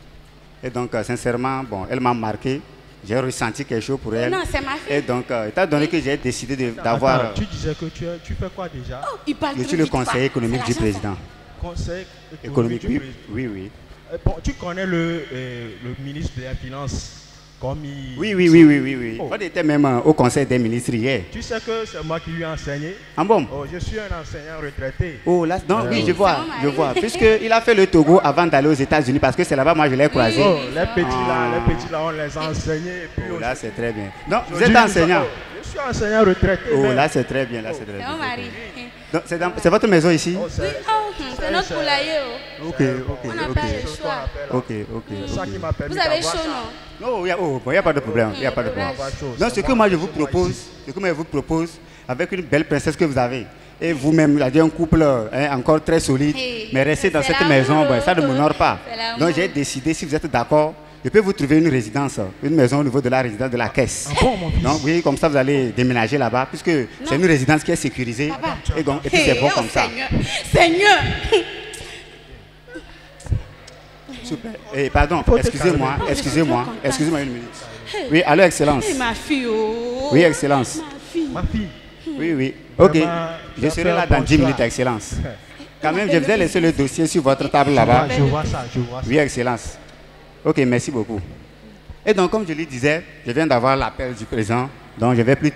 Et donc, sincèrement, bon, elle m'a marqué. J'ai ressenti quelque chose pour elle. Non, c'est ma fille. Et donc, étant donné que j'ai décidé d'avoir... Tu disais que tu fais quoi déjà? Je suis le conseiller économique du président. Conseil économique du président? Oui. Bon, tu connais le ministre des Finances comme il... Oui. Oh. On était même au conseil des ministres hier. Tu sais que c'est moi qui lui ai enseigné. Ah bon? Oh, je suis un enseignant retraité. Oh là, non, oui, je vois. Puisqu'il a fait le Togo avant d'aller aux États-Unis, parce que c'est là-bas, moi, je l'ai croisé. Oh, les petits là, on les a enseignés. Et puis là, c'est très bien. Non, vous êtes enseignant? Je suis enseignant retraité. Oh, là, c'est très bien. C'est mon mari. C'est votre maison ici? C'est notre poulailler. Ok. On n'a pas le choix. Ok. C'est ça qui m'a permis. Vous avez chaud, non? Non, il n'y a pas de problème. Donc, ce que moi je vous propose, avec une belle princesse que vous avez, et vous-même, un couple encore très solide, mais rester dans cette maison, ça ne m'honore pas. Donc, j'ai décidé, si vous êtes d'accord, je peux vous trouver une résidence, une maison au niveau de la résidence de la Caisse. Ah bon, mon fils? Donc, oui, comme ça, vous allez déménager là-bas, puisque c'est une résidence qui est sécurisée. Et puis, c'est bon comme ça. Seigneur. Super. Pardon, excusez-moi une minute. Oui, allô, Excellence. Ma fille, oh. Oui, Excellence. Ma fille. Oui. Ok, je serai là dans 10 minutes, Excellence. Quand même, je vous ai laissé le dossier sur votre table là-bas. Je vois ça. Oui, Excellence. Ok, merci beaucoup. Et donc, comme je lui disais, je viens d'avoir l'appel du président, donc je ne vais plus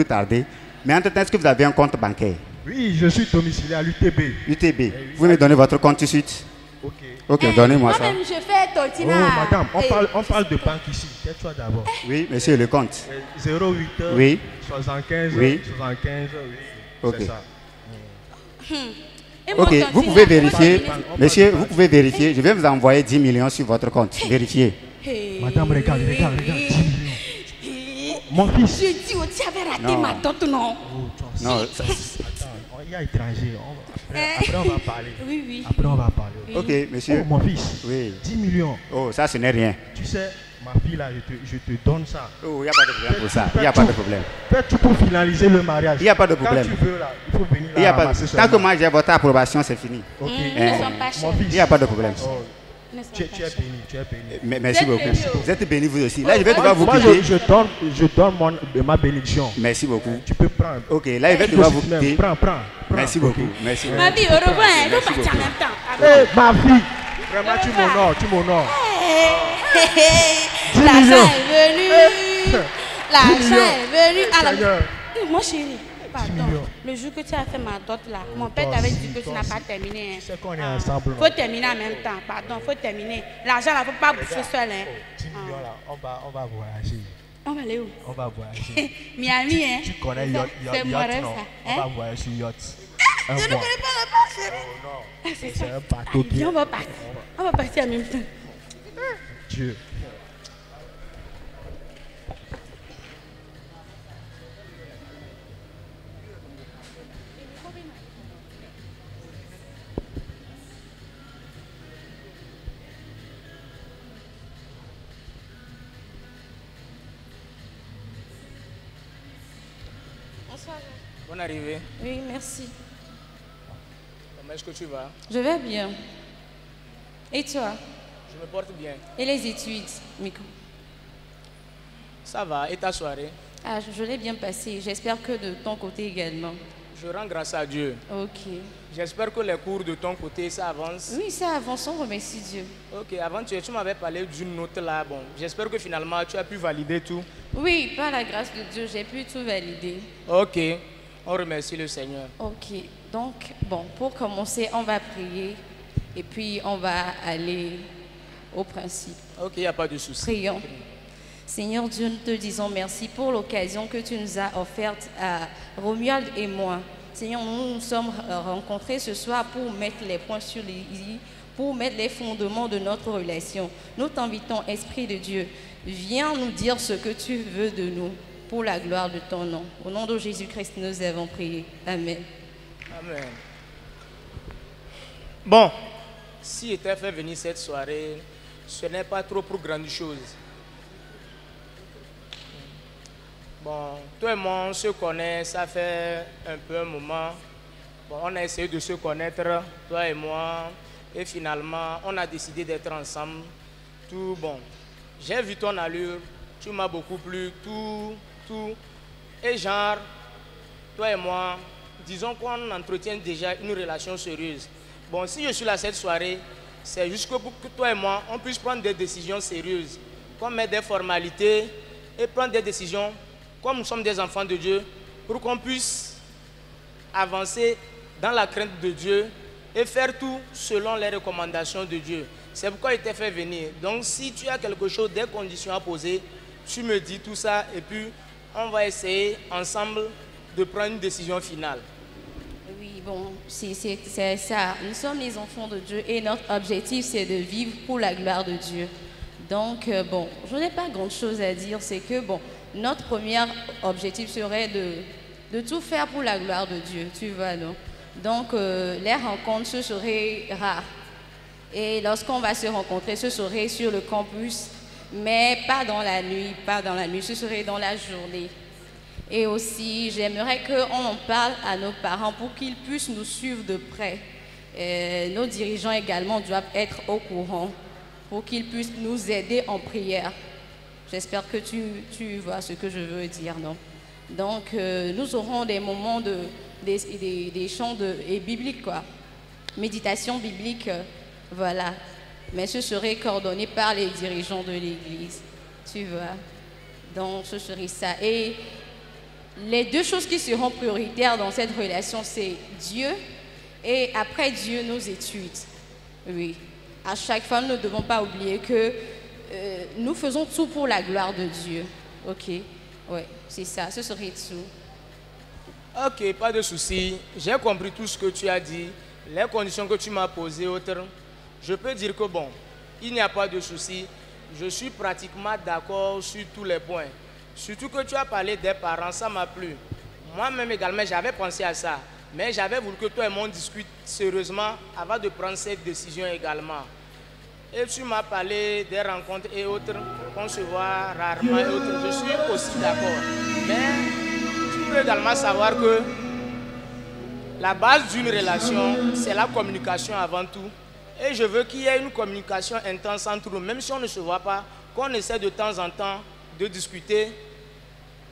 tarder. Mais entre-temps, est-ce que vous avez un compte bancaire? Oui, je suis domicilié à l'UTB. UTB. Vous pouvez me donner votre compte tout de suite? Ok. Ok, donnez-moi ça. Moi-même, je fais tortina. Oh, madame, on parle de banque ici. Tais-toi d'abord. Oui, monsieur, le compte. 08 oui. 75 oui. 75 oui. Ok. C'est ça. Ok, vous pouvez vérifier. Monsieur, vous pouvez vérifier. Je vais vous envoyer 10 millions sur votre compte. Vérifiez. Madame, regarde, 10 millions. Mon fils. Je dis, tu avais raté ma dot, non? Non. Attends, il y a étranger. Après, on va parler. Oui, oui. Après, on va parler. Ok, monsieur. Oh, mon fils. Oui. 10 millions. Oh, ça, ce n'est rien. Tu sais, ma fille, là, je te donne ça. Oh, il n'y a pas de problème pour ça. Il n'y a pas de problème. Fais tout pour finaliser le mariage. Il n'y a pas de problème. Quand tu veux, là, il faut venir là. Tant que moi, j'ai votre approbation, c'est fini. Ok. Mon fils. Il n'y a pas de problème. Oh. Tu es béni, tu es béni. Merci beaucoup. Vous êtes béni vous aussi. Là, je vais devoir vous quitter. Je donne ma bénédiction. Merci beaucoup. Tu peux prendre. Ok, là, je vais devoir vous quitter. Prends. Merci beaucoup. Merci. Ma vie, au revoir. Il faut partir en même temps. Ma fille, vraiment, tu m'honores. L'argent est venu. L'argent est venu. Alors, mon chéri. Pardon, le jour que tu as fait ma dot là, mon père t'avait dit que tu n'as pas terminé. C'est qu'on est ensemble. Il faut terminer en même temps, pardon, il faut terminer. L'argent là, il ne faut pas bouffer seul. 10 millions là, on va voyager. On va aller où? On va voyager. Miami, hein? Tu connais yacht, non? On va voyager sur yacht. Je ne connais pas le pas, chérie. Oh non, c'est ça. un bateau qui... On va partir. On va partir en même temps. Dieu. Bonne arrivée. Oui, merci. Comment est-ce que tu vas? Je vais bien. Et toi? Je me porte bien. Et les études, Miko? Ça va. Et ta soirée? Ah, je l'ai bien passée. J'espère que de ton côté également. Je rends grâce à Dieu. Ok. J'espère que les cours de ton côté, ça avance. Oui, ça avance. On remercie Dieu. Ok, avant tu m'avais parlé d'une note là. Bon, j'espère que finalement tu as pu valider tout. Oui, par la grâce de Dieu, j'ai pu tout valider. Ok, on remercie le Seigneur. Ok, donc, bon, pour commencer, on va prier et puis on va aller au principe. Ok, il n'y a pas de souci. Prions. Seigneur Dieu, nous te disons merci pour l'occasion que tu nous as offerte à Romuald et moi. Seigneur, nous nous sommes rencontrés ce soir pour mettre les points sur les i, pour mettre les fondements de notre relation. Nous t'invitons, Esprit de Dieu, viens nous dire ce que tu veux de nous pour la gloire de ton nom. Au nom de Jésus-Christ, nous avons prié. Amen. Amen. Bon, si était fait venir cette soirée, ce n'est pas trop pour grandes choses. Bon, toi et moi, on se connaît, ça fait un peu un moment. Bon, on a essayé de se connaître, toi et moi, et finalement, on a décidé d'être ensemble. Tout bon. J'ai vu ton allure, tu m'as beaucoup plu, tout. Et genre, toi et moi, disons qu'on entretient déjà une relation sérieuse. Bon, si je suis là cette soirée, c'est juste pour que toi et moi, on puisse prendre des décisions sérieuses, qu'on mette des formalités et prendre des décisions comme nous sommes des enfants de Dieu, pour qu'on puisse avancer dans la crainte de Dieu et faire tout selon les recommandations de Dieu. C'est pourquoi il t'a fait venir. Donc si tu as quelque chose, des conditions à poser, tu me dis tout ça et puis on va essayer ensemble de prendre une décision finale. Oui, bon, c'est ça. Nous sommes les enfants de Dieu et notre objectif, c'est de vivre pour la gloire de Dieu. Donc, bon, je n'ai pas grand-chose à dire. C'est que, bon, notre premier objectif serait de tout faire pour la gloire de Dieu, tu vois, non? Donc, les rencontres, ce serait rare. Et lorsqu'on va se rencontrer, ce serait sur le campus, mais pas dans la nuit, ce serait dans la journée. Et aussi, j'aimerais qu'on en parle à nos parents pour qu'ils puissent nous suivre de près. Nos dirigeants également doivent être au courant pour qu'ils puissent nous aider en prière. J'espère que tu vois ce que je veux dire, non? Donc, nous aurons des moments des chants bibliques, quoi. Méditation biblique, voilà. mais ce serait coordonné par les dirigeants de l'église. Tu vois? Donc, ce serait ça. Et les deux choses qui seront prioritaires dans cette relation, c'est Dieu et après Dieu, nos études. Oui. À chaque fois, nous ne devons pas oublier que nous faisons tout pour la gloire de Dieu. Ok? Oui, c'est ça. Ce serait tout. Ok, pas de souci. J'ai compris tout ce que tu as dit, les conditions que tu m'as posées, autres. Je peux dire que bon, il n'y a pas de souci. Je suis pratiquement d'accord sur tous les points. Surtout que tu as parlé des parents, ça m'a plu. Moi-même également, j'avais pensé à ça. Mais j'avais voulu que toi et moi discutent sérieusement avant de prendre cette décision également. Et tu m'as parlé des rencontres et autres, qu'on se voit rarement et autres. Je suis aussi d'accord. Mais tu peux également savoir que la base d'une relation, c'est la communication avant tout. Et je veux qu'il y ait une communication intense entre nous, même si on ne se voit pas, qu'on essaie de temps en temps de discuter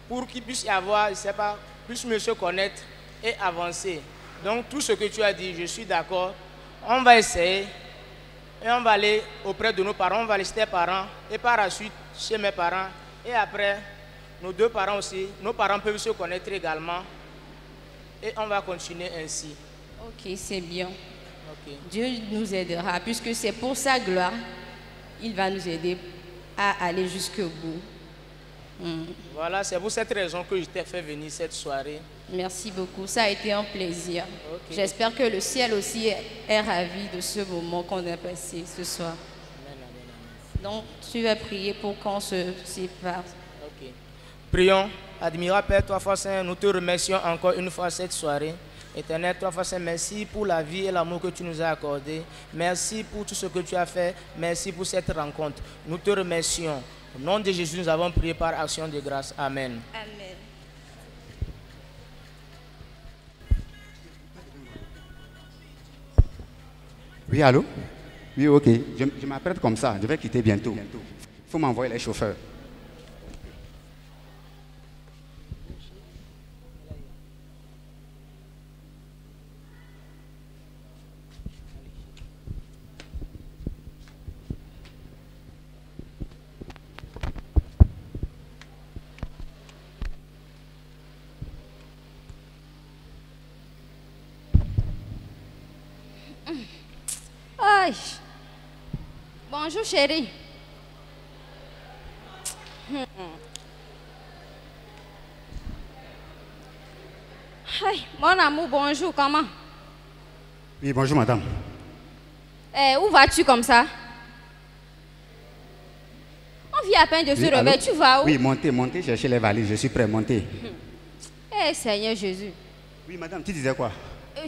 pour qu'il puisse y avoir, je ne sais pas, plus mieux se connaître et avancer. Donc tout ce que tu as dit, je suis d'accord. On va essayer et on va aller auprès de nos parents, on va aller chez tes parents et par la suite chez mes parents. Et après, nos deux parents aussi, nos parents peuvent se connaître également et on va continuer ainsi. Ok, c'est bien. Okay. Dieu nous aidera, puisque c'est pour sa gloire, il va nous aider à aller jusqu'au bout. Voilà, c'est pour cette raison que je t'ai fait venir cette soirée. Merci beaucoup, ça a été un plaisir. Okay. J'espère que le ciel aussi est ravi de ce moment qu'on a passé ce soir. Amen, amen, amen. Donc, tu vas prier pour qu'on se sépare. Ok. Prions. Admirable Père, toi, Foi Saint, nous te remercions encore une fois cette soirée. Éternel, toi, Foi Saint, merci pour la vie et l'amour que tu nous as accordé. Merci pour tout ce que tu as fait. Merci pour cette rencontre. Nous te remercions. Au nom de Jésus, nous avons prié par action de grâce. Amen. Amen. Oui, allô? Oui, ok. Je m'apprête comme ça. Je vais quitter bientôt. Il faut m'envoyer les chauffeurs. Aïe. Bonjour chérie. Aïe, mon amour, bonjour, comment? Oui, bonjour madame. Où vas-tu comme ça? On vient à peine de se réveiller, tu vas où? Oui, montez, cherchez les valises, je suis prêt, montez. Seigneur Jésus. Oui madame, tu disais quoi?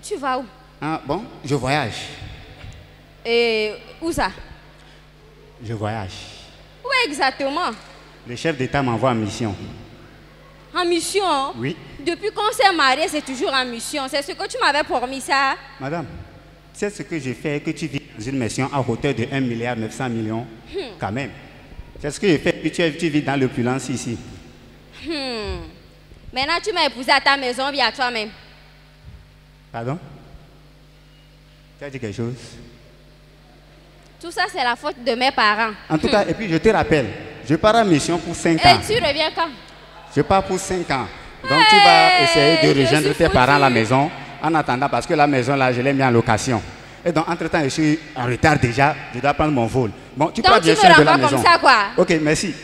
Tu vas où? Ah bon, je voyage. Où ça? Je voyage. Où exactement? Le chef d'État m'envoie en mission. En mission? Oui. Depuis qu'on s'est marié, c'est toujours en mission. C'est ce que tu m'avais promis, ça? Madame, c'est ce que j'ai fait, que tu vis dans une mission à hauteur de 1,9 milliard quand même. C'est ce que j'ai fait, que tu vis dans l'opulence ici. Maintenant, tu m'as épousé à ta maison, viens à toi-même. Pardon? Tu as dit quelque chose? Tout ça, c'est la faute de mes parents. En tout cas, et puis je te rappelle, je pars en mission pour 5 ans. Et tu reviens quand? Je pars pour 5 ans. Donc tu vas essayer de rejoindre tes parents à la maison en attendant, parce que la maison là, je l'ai mis en location. Et donc, entre-temps, je suis en retard déjà, je dois prendre mon vol. Bon, tu prends bien soin de la maison. Comme ça, quoi. Ok, merci.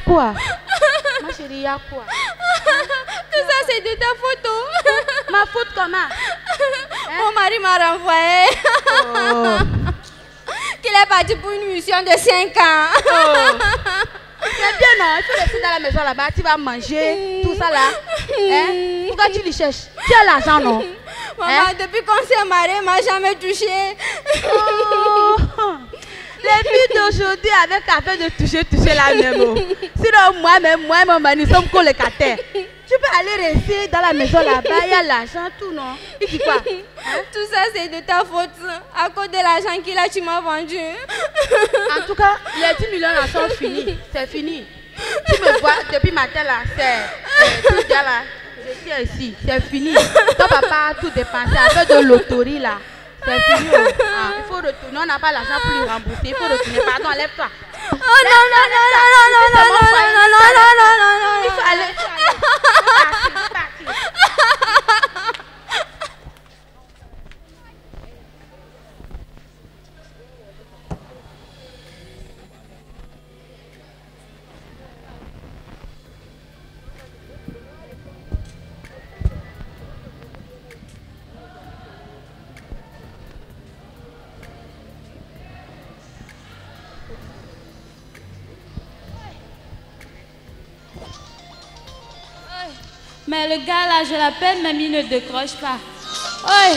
Quoi? Ma chérie, il y a quoi? Tout ça, c'est de ta photo. Ma faute comment? Mon mari m'a renvoyé. est parti pour une mission de 5 ans. C'est bien, non? Il faut rester dans la maison là-bas, tu vas manger, tout ça là. Hein? Pourquoi tu le cherches? Tu as l'argent, non? Maman, depuis qu'on s'est mariés, elle m'a jamais touché. Oh. Les filles d'aujourd'hui avec affaire de toucher la même. Sinon, moi-même, nous sommes colocataires. Tu peux aller rester dans la maison là-bas, il y a l'argent, tout, non? Il dit quoi? Hein? Tout ça, c'est de ta faute. À cause de l'argent qu'il a, tu m'as vendu. En tout cas, les 10 millions là sont finis. C'est fini. Tu me vois depuis matin là, c'est tout là. Je suis ici, c'est fini. Ton papa a tout dépensé avec de loterie là. C'est fini. Il faut retourner, on n'a pas l'argent pour lui rembourser. Il faut retourner, pardon, lève-toi. Oh non, non, non, non, non, non, non, non, non, non, non, non. Il faut aller. C'est parti. Mais le gars là, je l'appelle, mais il ne décroche pas. Oi,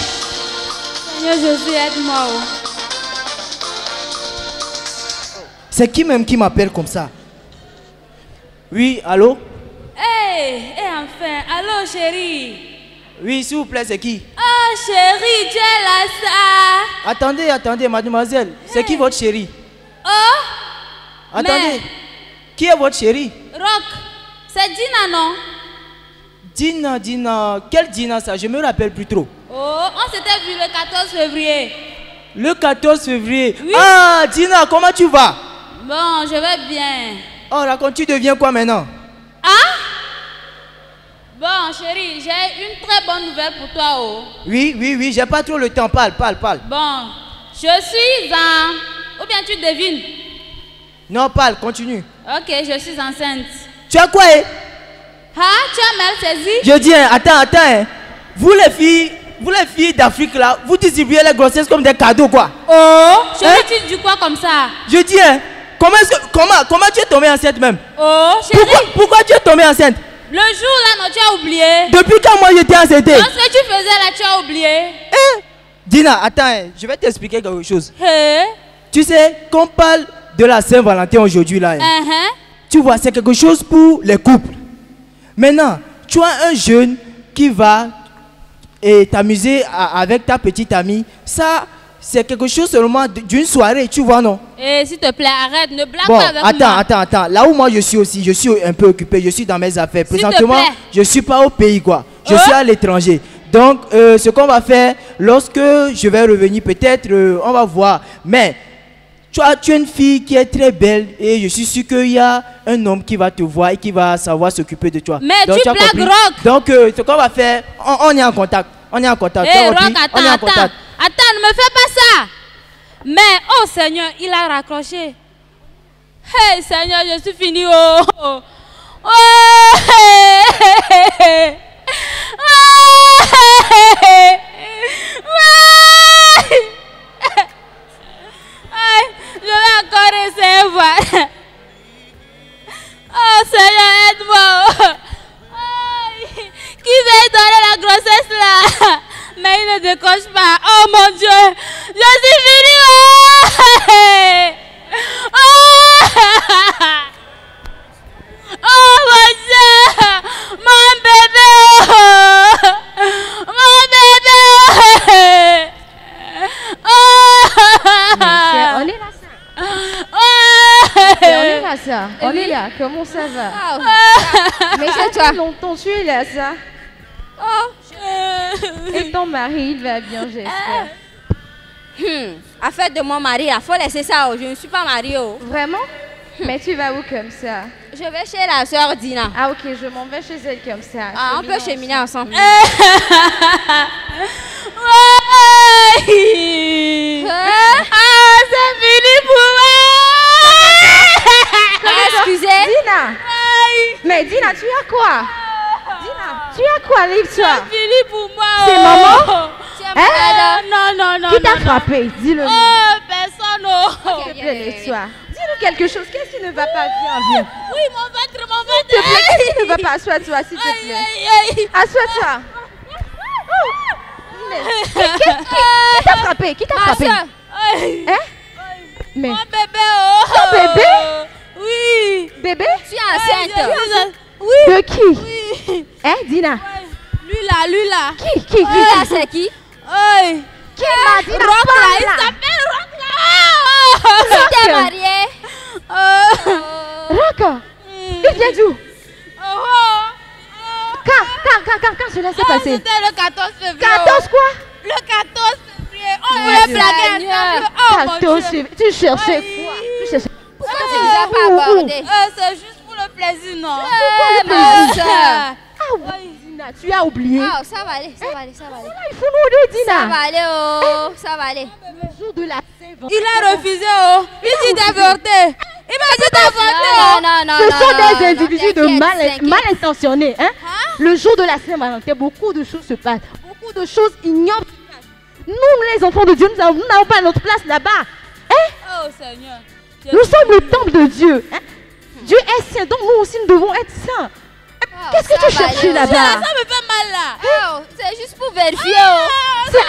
Seigneur Jésus, aide-moi. C'est qui même qui m'appelle comme ça? Oui, allô? Hey, et enfin, allô chérie. Oui, s'il vous plaît, c'est qui? Oh chérie, tu es là ça. Attendez, mademoiselle. C'est qui votre chérie? Oh. Attendez. Qui est votre chérie? Rock. C'est Dina, non? Dina. Quelle Dina ça? Je me rappelle plus trop. Oh, on s'était vu le 14 février. Le 14 février? Oui. Ah, Dina, comment tu vas? Bon, je vais bien. Oh, raconte, tu deviens quoi maintenant? Ah? Bon, chérie, j'ai une très bonne nouvelle pour toi, oh. Oui, j'ai pas trop le temps. Parle. Bon, je suis en... Ou bien tu devines? Non, parle, continue. Ok, je suis enceinte. Tu as quoi, hein? Ah, tu as mal saisi? Je dis, attends, hein. Vous les filles d'Afrique là, vous distribuez les grossesses comme des cadeaux quoi. Oh, chérie, hein? tu dis quoi comme ça? Je dis, hein, comment tu es tombée enceinte même? Oh, chérie. Pourquoi tu es tombée enceinte? Le jour là, non, tu as oublié. Depuis quand moi j'étais enceinte? Ce que tu faisais là, tu as oublié. Dina, attends, hein, je vais t'expliquer quelque chose. Hey. Tu sais, qu'on parle de la Saint-Valentin aujourd'hui là. Hein, tu vois, c'est quelque chose pour les couples. Maintenant, tu as un jeune qui va t'amuser avec ta petite amie. Ça, c'est quelque chose seulement d'une soirée, tu vois, non? Eh, s'il te plaît, arrête, ne blague pas avec moi. Attends. Là où moi je suis aussi, je suis un peu occupé, je suis dans mes affaires. Présentement, je ne suis pas au pays, quoi. Je suis à l'étranger. Donc, ce qu'on va faire, lorsque je vais revenir, peut-être, on va voir. Mais, tu es une fille qui est très belle et je suis sûr qu'il y a un homme qui va te voir et qui va savoir s'occuper de toi. Mais donc, tu blagues, Rock. Donc, ce qu'on va faire, on est en contact. On est en contact. Hey, Rock, attends, ne me fais pas ça. Mais, oh Seigneur, il a raccroché. Hey Seigneur, je suis fini. Oh. Je vais encore essayer voir. Oh Seigneur, aide-moi. Qui veut donner la grossesse là? Mais il ne décoche pas. Oh mon Dieu, je suis finie. Oh mon Dieu, mon bébé. Mon bébé. On est là ça. On est là ça. On est là. Comment ça va? Mais ça fait longtemps tu es là ça. Et ton mari il va bien j'espère. Affaire de mon mari, il faut laisser ça. Je ne suis pas mariée. Vraiment? Mais tu vas où comme ça? Je vais chez la soeur Dina. Ah ok, je m'en vais chez elle comme ça. Ah, on peut cheminer ensemble. C'est fini pour moi. Excusez. Dina. Mais Dina, tu as quoi? Dina, tu as quoi? Livre-toi. C'est fini pour moi. C'est maman? Non. Qui t'a frappé? Dis-le. Oh, personne. non. S'il te plaît, laisse-toi. Dis-nous quelque chose. Qu'est-ce qui ne va pas? Viens. Oui, mon ventre, mon S'il te plaît, qu'est-ce qui ne va pas? Assois-toi, s'il te plaît. Assois-toi. Qui t'a frappé? Qui t'a frappé? Hein? Mais... Mon bébé, oh. Ton bébé? Oui. Bébé? Tu es enceinte. Oui. De qui? Oui. Hein, Dina? Lui là. Qui? Lui là, c'est qui? Oui. Qui m'a dit de Rock là, parler il là? s'appelle Rock là. Tu t'es marié? Rock? Il vient d'où? Quand cela s'est passé? C'était le 14 février. 14 quoi? Le 14 février. On voulait plaquer ensemble. Oh mon 14 Dieu. février. Tu cherchais quoi? Tu cherchais... Pourquoi tu nous as pas abordé? C'est juste pour le plaisir, non? Ma soeur. Ah oui, Dina, tu as oublié. Ah, ça va aller, ça va aller. Il faut nous aider, Dina. Ça va aller, oh. Ça va aller. Le jour de la Saint-Valentin. Il a refusé, oh. Il dit d'avorter. Il m'a dit d'avorter. Non. Ce sont des individus mal intentionnés. Hein? Le jour de la Saint-Valentin, beaucoup de choses se passent. Beaucoup de choses ignobles. Nous, les enfants de Dieu, nous n'avons pas notre place là-bas. Hein? Oh Seigneur. Nous sommes le temple de Dieu. Hein? Dieu est saint, donc nous aussi nous devons être saints. Qu'est-ce que tu cherches là-bas? Ça me fait mal là. Oh, c'est juste pour vérifier. C'est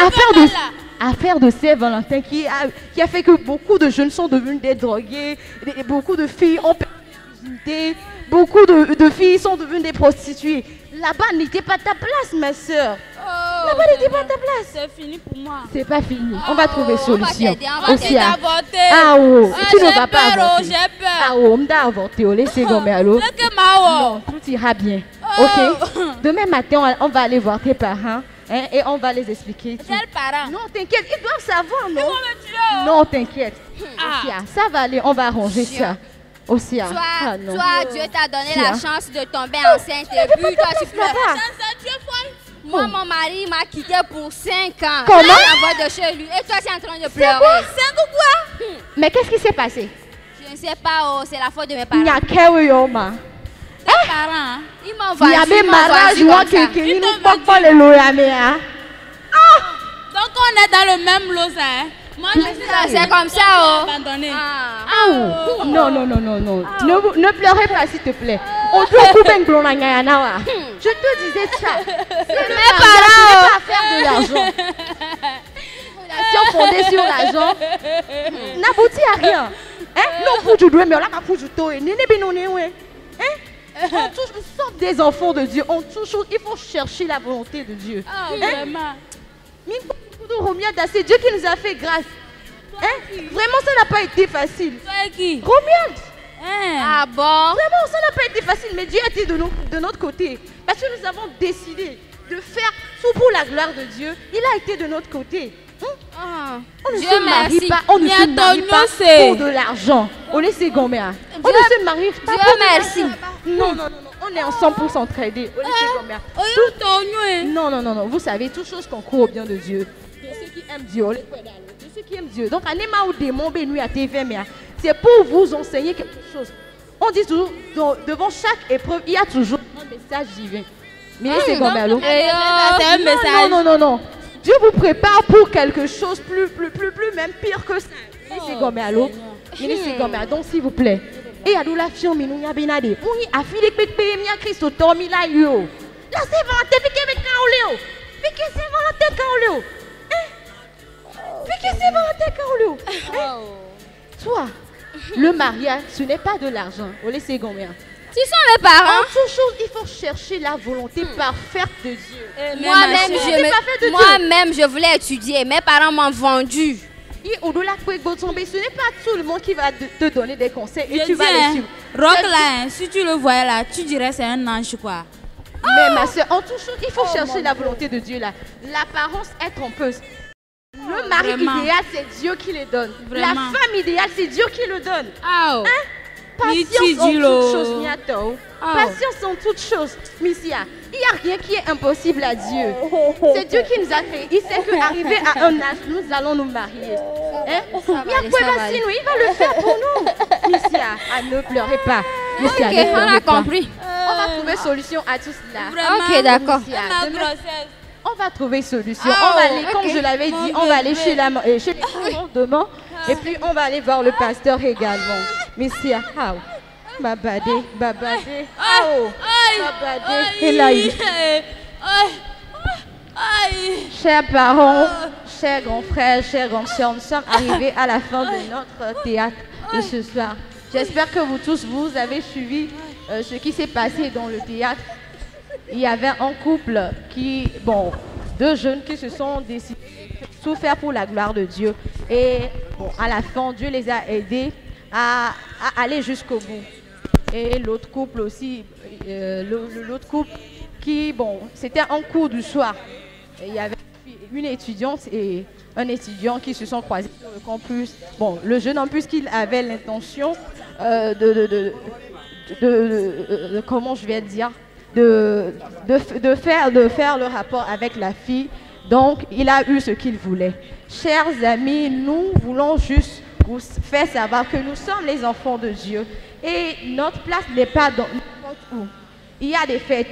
affaire de Saint-Valentin qui a fait que beaucoup de jeunes sont devenus des drogués, beaucoup de filles ont perdu leur virginité, beaucoup de filles sont devenues des prostituées. Là-bas n'était pas ta place, ma soeur. Là-bas n'était pas ta place. C'est fini pour moi. C'est pas fini. On va trouver solution. On va t'aider à avorter. Ah oh, tu ne vas pas J'ai peur. avorter. Ah oh, on va avorter. Laissez gommer alors. Non, tout ira bien. Ok. Demain matin, on va aller voir tes parents. Hein, et on va les expliquer. Quels parents? Non, t'inquiète, ils doivent savoir, non? Ils vont me tuer. Non, t'inquiète. Osia, ça va aller, on va arranger ça. Osia. Toi, Dieu t'a donné la chance de tomber enceinte et puis toi tu pleures. Moi, mon mari m'a quitté pour 5 ans. Comment? Il m'envoie de chez lui et toi tu es en train de pleurer. 5 ou quoi? Mais qu'est-ce qui s'est passé? Je ne sais pas, oh, c'est la faute de mes parents. Mes parents, ils m'ont vendu. Il y avait mariage, moi, qui nous porte pas les loyamés. Donc on est dans le même lot, ça. Moi, c'est comme ça, oh. Abandonné. Non. Ne pleurez pas, s'il te plaît. On doit couper une blonde. Je te disais ça. Mes parents, ce n'est pas affaire de l'argent. Relation fondée sur l'argent n'aboutit à rien. Non, pour du doigt, mais on l'a pas pour du tout. Nous sommes des enfants de Dieu. Il faut chercher la volonté de Dieu. Vraiment. C'est Dieu qui nous a fait grâce. Vraiment, ça n'a pas été facile. Qui? Romiade. Ah bon? Vraiment, ça n'a pas été facile, mais Dieu était de notre côté. Parce que nous avons décidé de faire tout pour la gloire de Dieu. Il a été de notre côté. On ne se marie pas, pour de l'argent. On est ségoméa. On ne se marie pas Dieu pour merci. Non. On est ensemble pour s'entraider. Non. Vous savez, toute chose concourt au bien de Dieu. De ceux qui aiment Dieu, de ceux qui aiment Dieu. Donc, anema ou démon béni à TV, c'est pour vous enseigner quelque chose. On dit toujours, devant chaque épreuve, il y a toujours un message divin. Mais c'est comme alors. C'est un message. Non. Dieu vous prépare pour quelque chose plus même pire que ça. C'est comme alors. Donc, s'il vous plaît. Et à nous la fille, nous y a binade. Oui, à fille de pépé, mi a Christ dormi là yo. La Saint-Valentin, piqué avec Kaoleo. Piqué Saint-Valentin Kaoleo. Piqué Saint-Valentin Kaoleo. Toi, le mariage, ce n'est pas de l'argent. On laisse combien? Tu sont mes parents. En toute chose, il faut chercher la volonté parfaite de Dieu. Moi-même, je voulais étudier. Mes parents m'ont vendu. Ce n'est pas tout le monde qui va te donner des conseils et tu vas les suivre. Rock là, si tu le voyais là, tu dirais c'est un ange quoi. Mais ma soeur, en toute chose, il faut chercher la volonté de Dieu là. L'apparence est trompeuse. Le mari idéal, c'est Dieu qui le donne. La femme idéale, c'est Dieu qui le donne. Patience en toutes choses, Miato. Patience en toutes choses, Missia. Il n'y a rien qui est impossible à Dieu. C'est Dieu qui nous a créés. Il sait qu'arrivé à un âge, nous allons nous marier. Il va le faire pour nous. Missia, ne pleurez pas. Missia, ok, on a compris. On va trouver solution à tout cela. Ok, d'accord. On va trouver solution. On va aller, comme je l'avais dit, on va aller chez les parents demain Et puis on va aller voir le pasteur également. Messia, how? Babade, babade, oh, babade, Elaï. Chers parents, chers grands frères, chers grands sœurs, nous sommes arrivés à la fin de notre théâtre de ce soir. J'espère que vous tous, vous avez suivi ce qui s'est passé dans le théâtre. Il y avait un couple qui, bon, deux jeunes qui se sont décidés de tout faire pour la gloire de Dieu. Et bon, à la fin, Dieu les a aidés à aller jusqu'au bout. Et l'autre couple aussi, l'autre couple qui, bon, c'était un cours du soir. Et il y avait une étudiante et un étudiant qui se sont croisés sur le campus. Bon, le jeune homme, puisqu'il avait l'intention comment je vais dire, de faire le rapport avec la fille. Donc, il a eu ce qu'il voulait. Chers amis, nous voulons juste vous faire savoir que nous sommes les enfants de Dieu. Et notre place n'est pas dans n'importe où. Il y a des fêtes,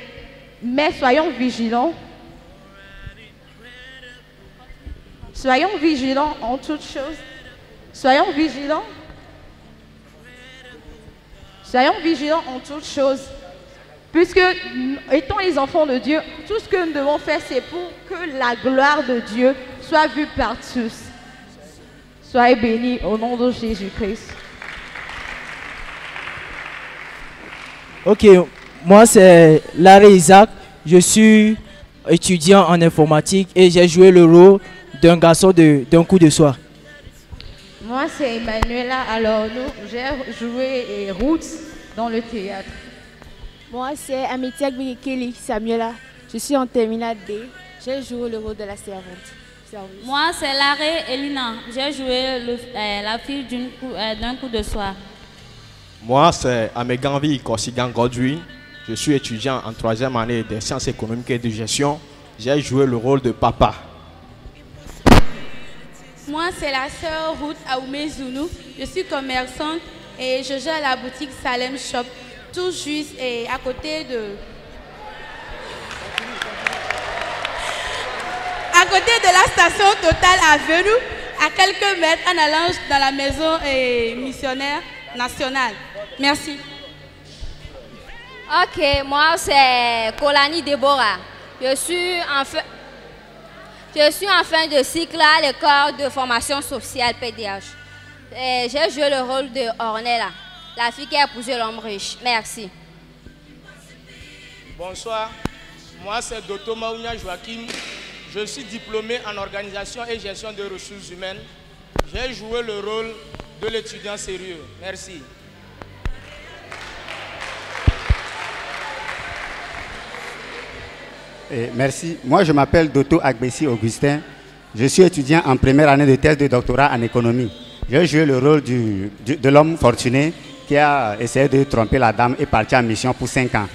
mais soyons vigilants. Soyons vigilants en toutes choses. Soyons vigilants. Soyons vigilants en toutes choses. Puisque, étant les enfants de Dieu, tout ce que nous devons faire, c'est pour que la gloire de Dieu soit vue par tous. Soyez bénis au nom de Jésus-Christ. Ok, moi c'est Larry Isaac. Je suis étudiant en informatique et j'ai joué le rôle d'un garçon d'un coup de soir. Moi c'est Emmanuela. Alors j'ai joué Ruth dans le théâtre. Moi c'est Amitiak Bikeli Samuela. Je suis en terminale D. J'ai joué le rôle de la servante. Moi c'est Larry Elina. J'ai joué la fille d'un coup de soir. Moi, c'est Ameganvi Kosigan Godwin. Je suis étudiant en 3e année des sciences économiques et de gestion. J'ai joué le rôle de papa. Moi, c'est la sœur Ruth Aoumé Zounou. Je suis commerçante et je gère la boutique Salem Shop, tout juste et à côté de la station Total à Venou, à quelques mètres en allant dans la maison missionnaire nationale. Merci. Ok, moi c'est Kolani Deborah. Je suis en fin de cycle à l'école de formation sociale PDH. J'ai joué le rôle de Ornella, la fille qui a épousé l'homme riche. Merci. Bonsoir, moi c'est Dr Maounia Joachim. Je suis diplômé en organisation et gestion de ressources humaines. J'ai joué le rôle de l'étudiant sérieux. Merci. Merci. Moi, je m'appelle Doto Agbessi Augustin. Je suis étudiant en première année de thèse de doctorat en économie. J'ai joué le rôle de l'homme fortuné qui a essayé de tromper la dame et parti en mission pour 5 ans.